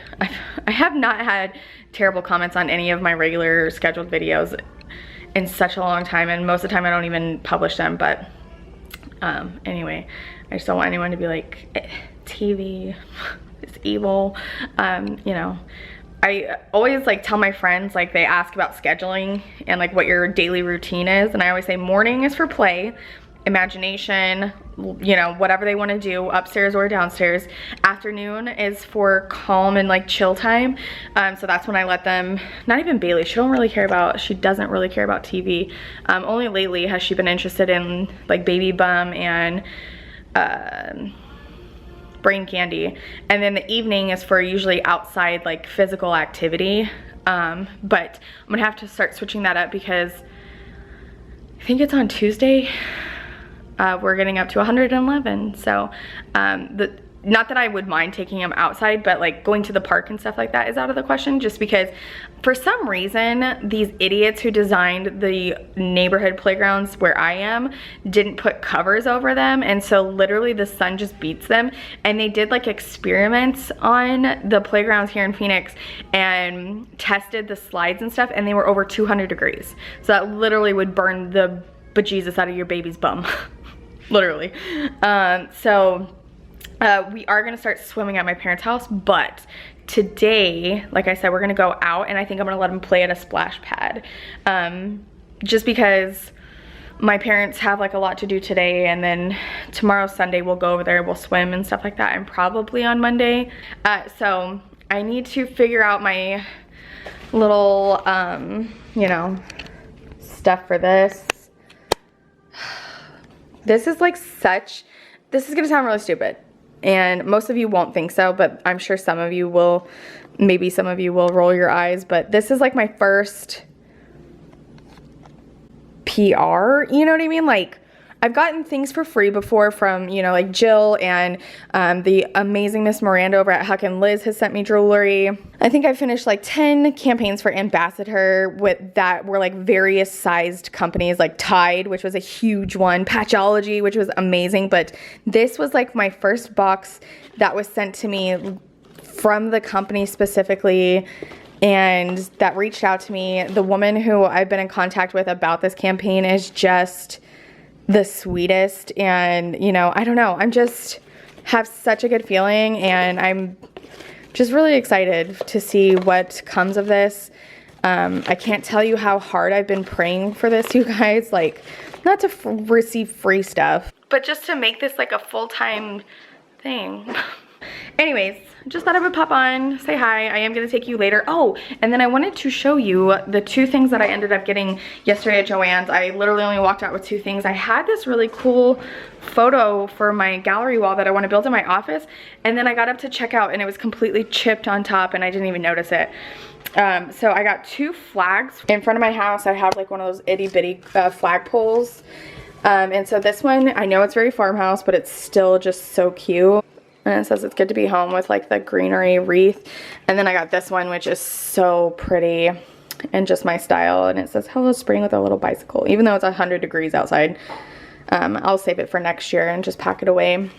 I have not had terrible comments on any of my regular scheduled videos in such a long time, and most of the time I don't even publish them, but anyway, I just don't want anyone to be like, TV is evil. You know, I always like tell my friends, like they ask about scheduling and like what your daily routine is, and I always say morning is for play, imagination, you know, whatever they want to do upstairs or downstairs. Afternoon is for calm and like chill time. So that's when I let them, not even Bailey, she doesn't really care about TV. Only lately has she been interested in like Baby Bum and brain candy. And then the evening is for usually outside like physical activity. But I'm gonna have to start switching that up because I think it's on Tuesday. We're getting up to 111. So not that I would mind taking him outside, but like going to the park and stuff like that is out of the question, just because for some reason these idiots who designed the neighborhood playgrounds where I am didn't put covers over them, and so literally the sun just beats them. And they did like experiments on the playgrounds here in Phoenix and tested the slides and stuff, and they were over 200 degrees. So that literally would burn the bejesus out of your baby's bum. Literally. We are gonna start swimming at my parents' house, but today, like I said, we're gonna go out, and I think I'm gonna let him play at a splash pad. Just because my parents have like a lot to do today, and then tomorrow Sunday we'll go over there, we'll swim and stuff like that, and probably on Monday. So I need to figure out my little, you know, stuff for this. This is like this is gonna sound really stupid, and most of you won't think so, but I'm sure some of you will, maybe some of you will roll your eyes, but this is like my first PR, you know what I mean? Like, I've gotten things for free before from, you know, like Jill, and the amazing Miss Miranda over at Huck and Liz has sent me jewelry. I think I finished like 10 campaigns for Ambassador with that were like various sized companies, like Tide, which was a huge one, Patchology, which was amazing. But this was like my first box that was sent to me from the company specifically, and that reached out to me. The woman who I've been in contact with about this campaign is just the sweetest, and you know, I don't know, I'm just have such a good feeling, and I'm just really excited to see what comes of this. I can't tell you how hard I've been praying for this, you guys, like not to receive free stuff, but just to make this like a full-time thing. Anyways, just thought I would pop on, say hi. I am gonna take you later. Oh, and then I wanted to show you the two things that I ended up getting yesterday at Joann's. I literally only walked out with two things. I had this really cool photo for my gallery wall that I want to build in my office, and then I got up to check out and it was completely chipped on top and I didn't even notice it. So I got two flags in front of my house. I have like one of those itty bitty flag poles. And so this one, I know it's very farmhouse, but it's still just so cute. And it says it's good to be home with like the greenery wreath. And then I got this one, which is so pretty and just my style. And it says, hello spring with a little bicycle. Even though it's 100 degrees outside, I'll save it for next year and just pack it away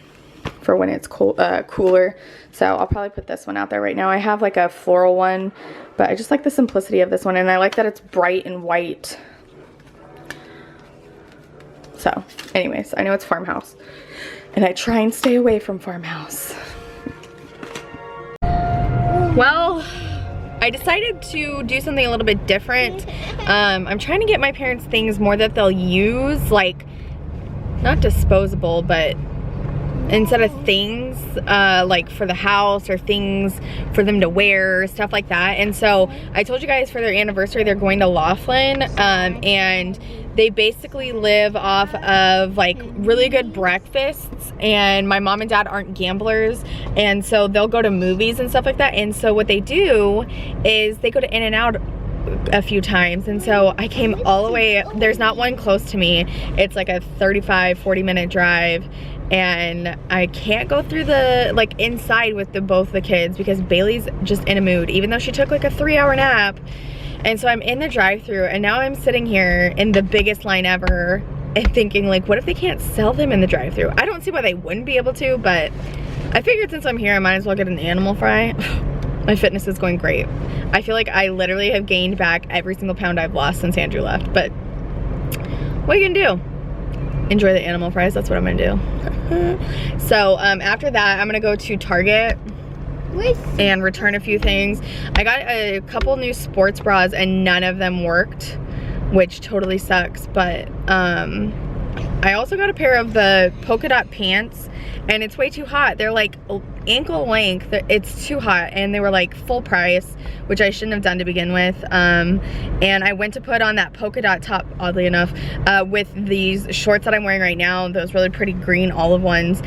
for when it's cooler. So I'll probably put this one out there right now. I have like a floral one, but I just like the simplicity of this one. And I like that it's bright and white. So anyways, I know it's farmhouse. And I try and stay away from farmhouse. Well, I decided to do something a little bit different. I'm trying to get my parents things more that they'll use, like not disposable, but instead of things like for the house or things for them to wear, stuff like that. And so I told you guys for their anniversary they're going to Laughlin, and they basically live off of like really good breakfasts, and my mom and dad aren't gamblers, and so they'll go to movies and stuff like that. And so what they do is they go to In-N-Out a few times, and so I came all the way, there's not one close to me, it's like a 35-40 minute drive, and I can't go through the like inside with both the kids because Bailey's just in a mood, even though she took like a 3-hour nap. And so I'm in the drive-thru, and now I'm sitting here in the biggest line ever and thinking like, what if they can't sell them in the drive-thru? I don't see why they wouldn't be able to, but I figured since I'm here I might as well get an animal fry. My fitness is going great. I feel like I literally have gained back every single pound I've lost since Andrew left, but what are you gonna do? Enjoy the animal fries, that's what I'm gonna do. So after that, I'm gonna go to Target and return a few things. I got a couple new sports bras and none of them worked, which totally sucks, but I also got a pair of the polka dot pants, and it's way too hot. They're like ankle length, it's too hot, and they were like full price, which I shouldn't have done to begin with. And I went to put on that polka dot top, oddly enough, with these shorts that I'm wearing right now, those really pretty green olive ones.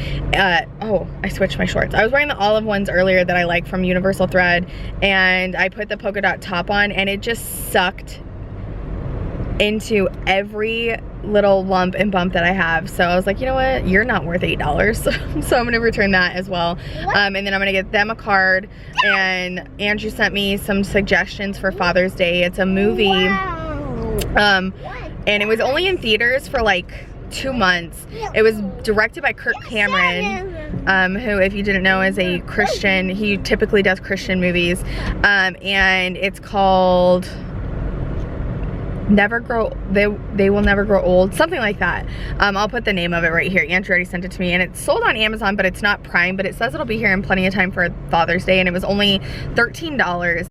Oh, I switched my shorts. I was wearing the olive ones earlier that I like from Universal Thread, and I put the polka dot top on, and it just sucked into every little lump and bump that I have. So I was like, you know what, you're not worth $8. So I'm gonna return that as well. And then I'm gonna get them a card, and Andrew sent me some suggestions for Father's Day. It's a movie, and it was only in theaters for like 2 months. It was directed by Kirk Cameron, who, if you didn't know, is a Christian. He typically does Christian movies, and it's called They Will Never Grow Old, something like that. I'll put the name of it right here. Andrew already sent it to me, and it's sold on Amazon, but it's not Prime, but it says it'll be here in plenty of time for Father's Day, and it was only $13.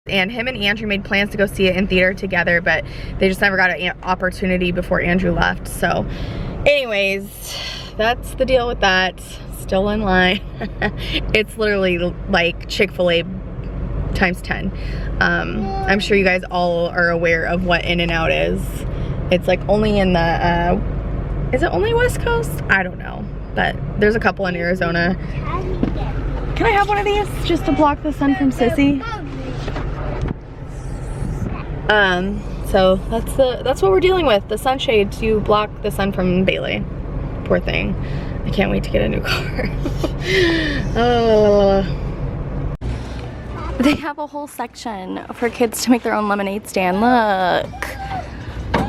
And him and Andrew made plans to go see it in theater together, but they just never got an opportunity before Andrew left. So anyways, that's the deal with that. Still in line. It's literally like Chick-fil-A times 10. I'm sure you guys all are aware of what In-N-Out is. It's like only in the, is it only West Coast? I don't know, but there's a couple in Arizona. Can I have one of these just to block the sun from Sissy? So that's what we're dealing with, the sunshade to block the sun from Bailey. Poor thing. I can't wait to get a new car. They have a whole section for kids to make their own lemonade stand. Look.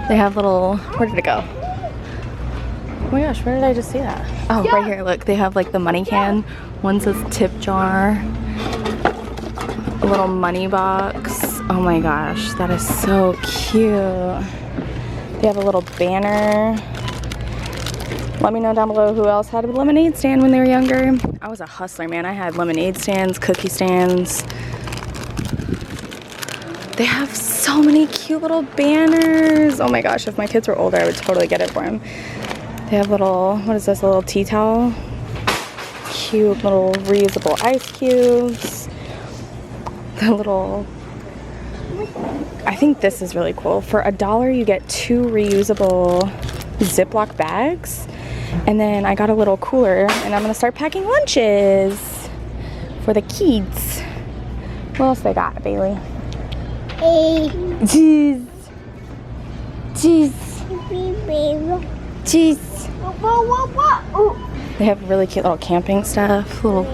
They have little, where did it go? Oh my gosh, where did I just see that? Oh, right here, look. They have like the money can. One says tip jar. A little money box. Oh my gosh, that is so cute. They have a little banner. Let me know down below who else had a lemonade stand when they were younger. I was a hustler, man. I had lemonade stands, cookie stands. They have so many cute little banners. Oh my gosh, if my kids were older, I would totally get it for them. They have little, what is this, a little tea towel? Cute little reusable ice cubes. The little, I think this is really cool. For $1, you get 2 reusable Ziploc bags. And then I got a little cooler, and I'm gonna start packing lunches for the kids. What else they got, Bailey? Jeez. Jeez. Jeez. They have really cute little camping stuff, little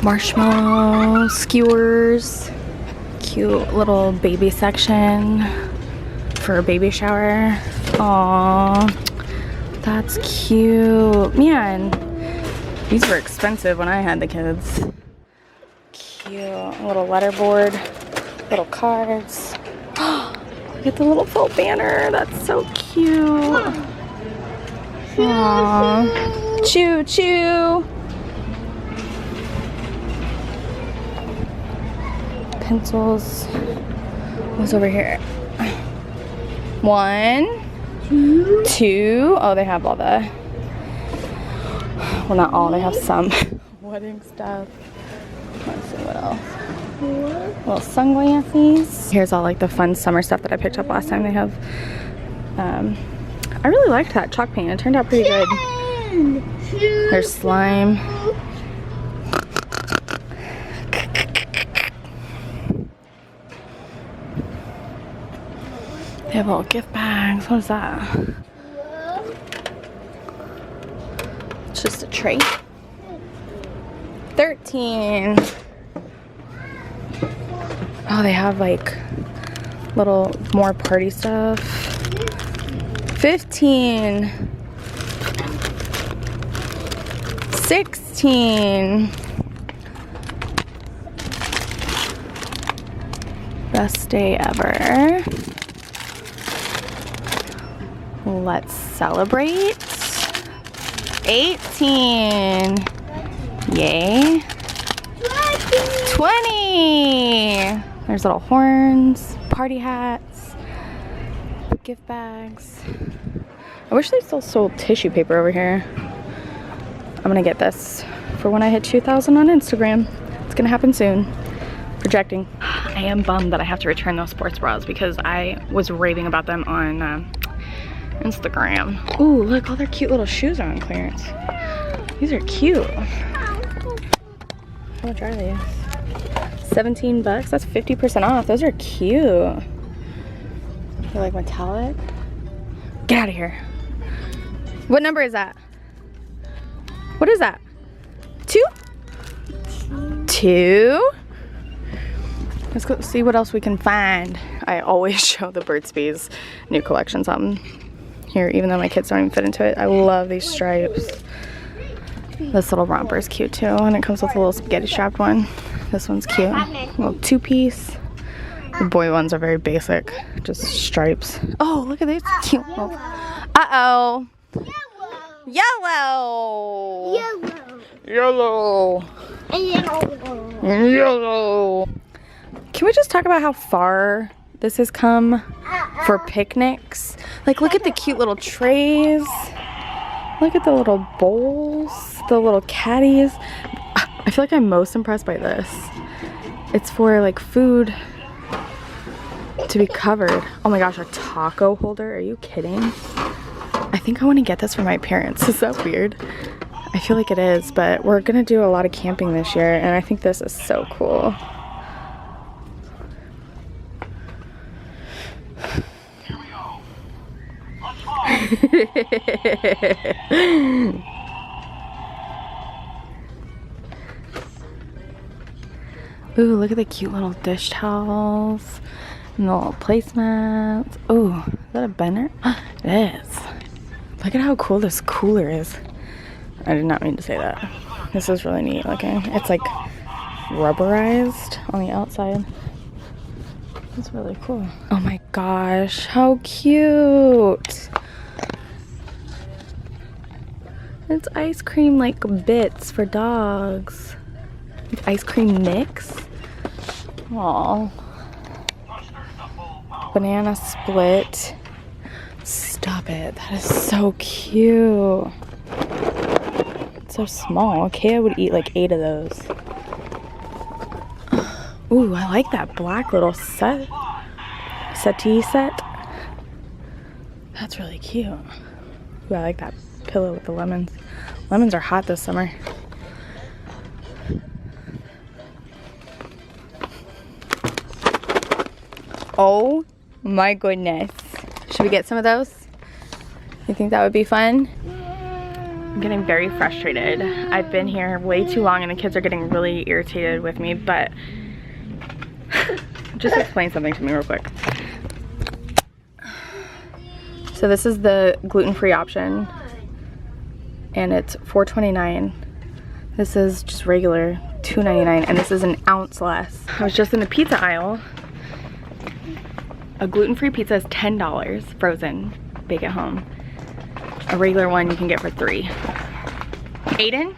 marshmallow skewers, cute little baby section for a baby shower. Aww, that's cute. Man, these were expensive when I had the kids. Cute, a little letterboard, little cards. Look at the little faux banner, that's so cute. Aww. Choo choo. Pencils. What's over here? 1, 2. Oh, they have all the. Well, not all. They have some wedding stuff. Let's see what else. Little sunglasses. Here's all like the fun summer stuff that I picked up last time. They have. I really liked that chalk paint. It turned out pretty good. There's slime. They have little gift bags. What is that? It's just a tray. 13. Oh, they have like little more party stuff. 15. 16. Best day ever. Let's celebrate. 18. Yay. 20. There's little horns, party hats, gift bags. I wish they still sold tissue paper over here. I'm gonna get this for when I hit 2,000 on Instagram. It's gonna happen soon. Projecting. I am bummed that I have to return those sports bras because I was raving about them on Instagram. Ooh, look, all their cute little shoes are on clearance. These are cute. How much are these? 17 bucks? That's 50% off. Those are cute. They're like metallic. Get out of here. What number is that? What is that? 2? 2? Let's go see what else we can find. I always show the Burt's Bees new collections on here, even though my kids don't even fit into it. I love these stripes. This little romper is cute too, and it comes with a little spaghetti strapped one. This one's cute. A little 2-piece. The boy ones are very basic, just stripes. Oh, look at these cute little. Uh-oh. Yellow. Yellow. Yellow. Can we just talk about how far this has come for picnics? Like, look at the cute little trays. Look at the little bowls, the little caddies. I feel like I'm most impressed by this. It's for like food to be covered. Oh my gosh, a taco holder? Are you kidding? I think I want to get this for my parents. Is that weird? I feel like it is, but we're gonna do a lot of camping this year, and I think this is so cool. Ooh, look at the cute little dish towels and the little placemats. Ooh, is that a bender? It is. Look at how cool this cooler is. I did not mean to say that. This is really neat looking. It's like rubberized on the outside. It's really cool. Oh my gosh, how cute. It's ice cream like bits for dogs. Like ice cream mix. Aww. Banana split. Stop it. That is so cute. It's so small. Kaya would eat like 8 of those. Ooh, I like that black little settee set. That's really cute. Ooh, I like that pillow with the lemons. Lemons are hot this summer. Oh my goodness. Should we get some of those? You think that would be fun? I'm getting very frustrated. I've been here way too long and the kids are getting really irritated with me, but just explain something to me real quick. So this is the gluten-free option and it's $4.29. This is just regular $2.99 and this is an ounce less. I was just in the pizza aisle. A gluten-free pizza is $10 frozen, bake at home. A regular one you can get for $3. Aiden,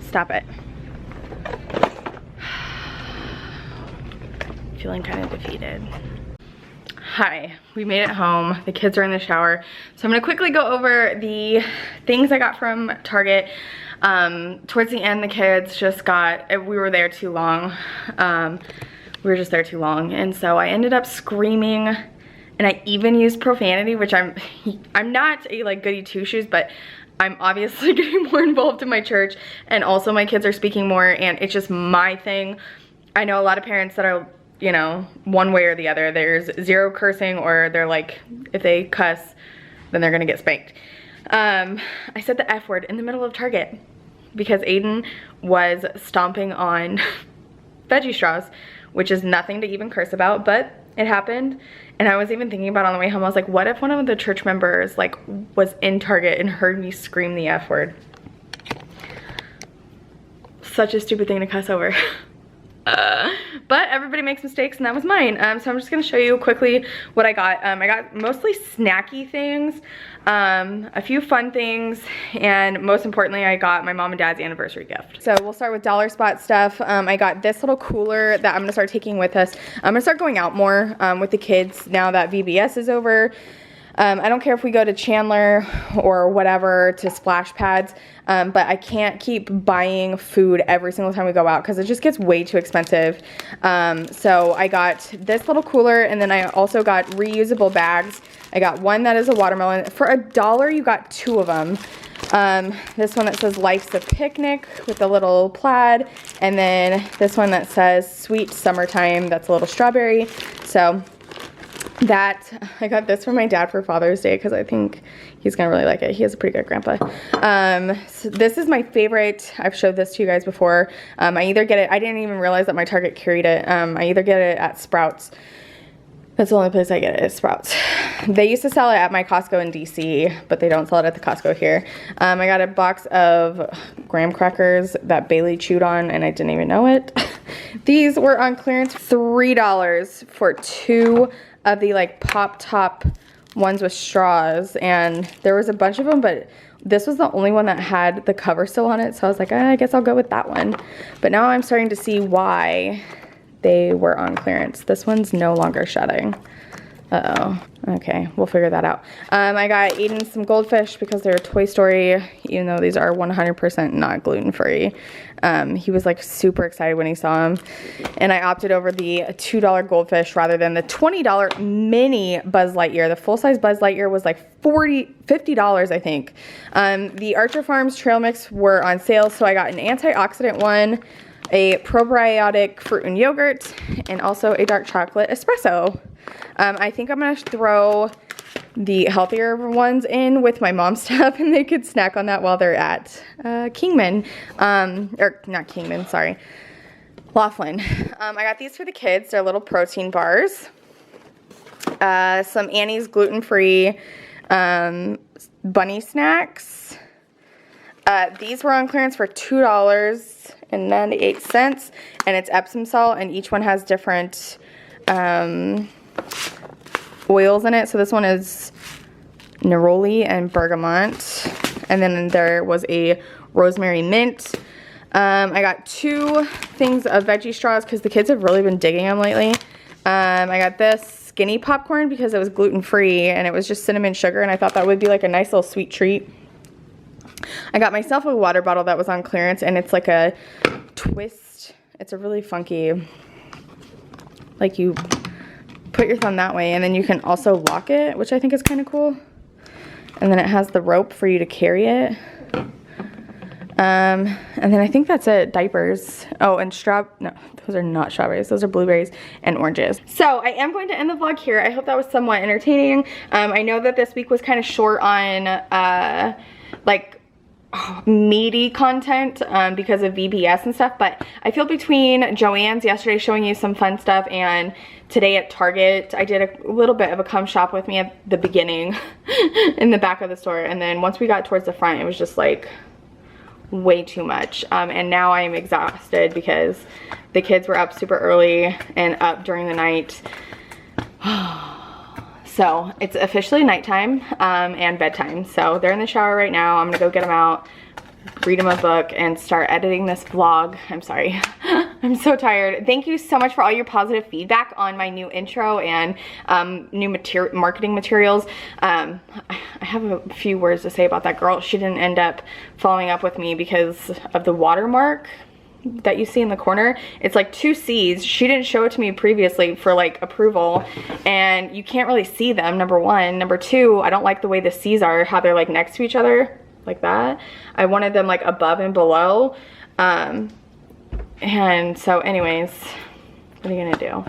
stop it. Feeling kind of defeated. Hi, we made it home. The kids are in the shower. So I'm gonna quickly go over the things I got from Target. Towards the end, the kids just got, we were there too long. We were just there too long. And so I ended up screaming, and I even used profanity, which I'm not a like goody two shoes, but I'm obviously getting more involved in my church, and also my kids are speaking more, and it's just my thing. I know a lot of parents that are, you know, one way or the other. There's zero cursing, or they're like, if they cuss, then they're gonna get spanked. I said the F word in the middle of Target because Aiden was stomping on veggie straws, which is nothing to even curse about, but it happened. And I was even thinking about on the way home, I was like, what if one of the church members like was in Target and heard me scream the F word? Such a stupid thing to cuss over. But everybody makes mistakes and that was mine. So I'm just gonna show you quickly what I got. I got mostly snacky things, a few fun things, and most importantly, I got my mom and dad's anniversary gift. So we'll start with dollar spot stuff. I got this little cooler that I'm gonna start taking with us. I'm gonna start going out more with the kids now that VBS is over. I don't care if we go to Chandler or whatever to splash pads, but I can't keep buying food every single time we go out because it just gets way too expensive. So I got this little cooler, and then I also got reusable bags. I got one that is a watermelon. For $1, you got 2 of them. This one that says Life's a Picnic with a little plaid, and then this one that says Sweet Summertime, that's a little strawberry. So that, I got this for my dad for Father's Day because I think he's gonna really like it. He has a pretty good grandpa. So this is my favorite. I've showed this to you guys before. I either get it, I didn't even realize that my Target carried it. I either get it at Sprouts. That's the only place I get it, is Sprouts. They used to sell it at my Costco in DC, but they don't sell it at the Costco here. I got a box of graham crackers that Bailey chewed on and I didn't even know it. These were on clearance, $3 for 2 of the like pop top ones with straws, and there was a bunch of them, but this was the only one that had the cover still on it, so I was like, I guess I'll go with that one. But now I'm starting to see why they were on clearance. This one's no longer shutting. Uh-oh. Okay, we'll figure that out. I got Aiden some goldfish because they're Toy Story, even though these are 100% not gluten-free. He was like super excited when he saw them. And I opted over the $2 goldfish rather than the $20 mini Buzz Lightyear. The full-size Buzz Lightyear was like $50, I think. The Archer Farms trail mix were on sale, so I got an antioxidant one, a probiotic fruit and yogurt, and also a dark chocolate espresso. I think I'm gonna throw the healthier ones in with my mom's stuff, and they could snack on that while they're at Kingman, or not Kingman, sorry, Laughlin. I got these for the kids. They're little protein bars. Some Annie's gluten-free bunny snacks. These were on clearance for $2.98, and it's Epsom salt, and each one has different oils in it. So this one is neroli and bergamot, and then there was a rosemary mint. I got 2 things of veggie straws because the kids have really been digging them lately. I got this skinny popcorn because it was gluten-free and it was just cinnamon sugar, and I thought that would be like a nice little sweet treat. I got myself a water bottle that was on clearance, and it's like a twist. It's a really funky, like you put your thumb that way and then you can also lock it, which I think is kind of cool. And then it has the rope for you to carry it. And then I think that's it. Diapers. Oh, and no, those are not strawberries. Those are blueberries and oranges. So I am going to end the vlog here. I hope that was somewhat entertaining. I know that this week was kind of short on like meaty content because of VBS and stuff, but I feel between Joann's yesterday showing you some fun stuff and today at Target, I did a little bit of a come shop with me at the beginning in the back of the store, and then once we got towards the front, it was just like way too much. And now I am exhausted because the kids were up super early and up during the night. So it's officially nighttime and bedtime. So they're in the shower right now. I'm gonna go get them out, read them a book, and start editing this vlog. I'm sorry, I'm so tired. Thank you so much for all your positive feedback on my new intro and new marketing materials. I have a few words to say about that girl. She didn't end up following up with me because of the watermark that you see in the corner. It's like 2 C's. She didn't show it to me previously for like approval, and you can't really see them, number one. Number two, I don't like the way the C's are, how they're like next to each other like that. I wanted them like above and below. And so anyways, what are you gonna do?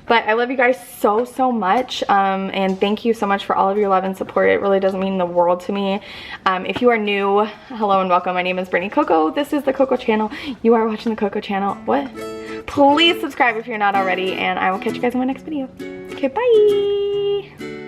But I love you guys so much, and thank you so much for all of your love and support. It really does mean the world to me. If you are new, hello and welcome. My name is Brittany Cocco. This is the Cocco channel. You are watching the Cocco channel. What? Please subscribe if you're not already, and I will catch you guys in my next video. Okay, bye.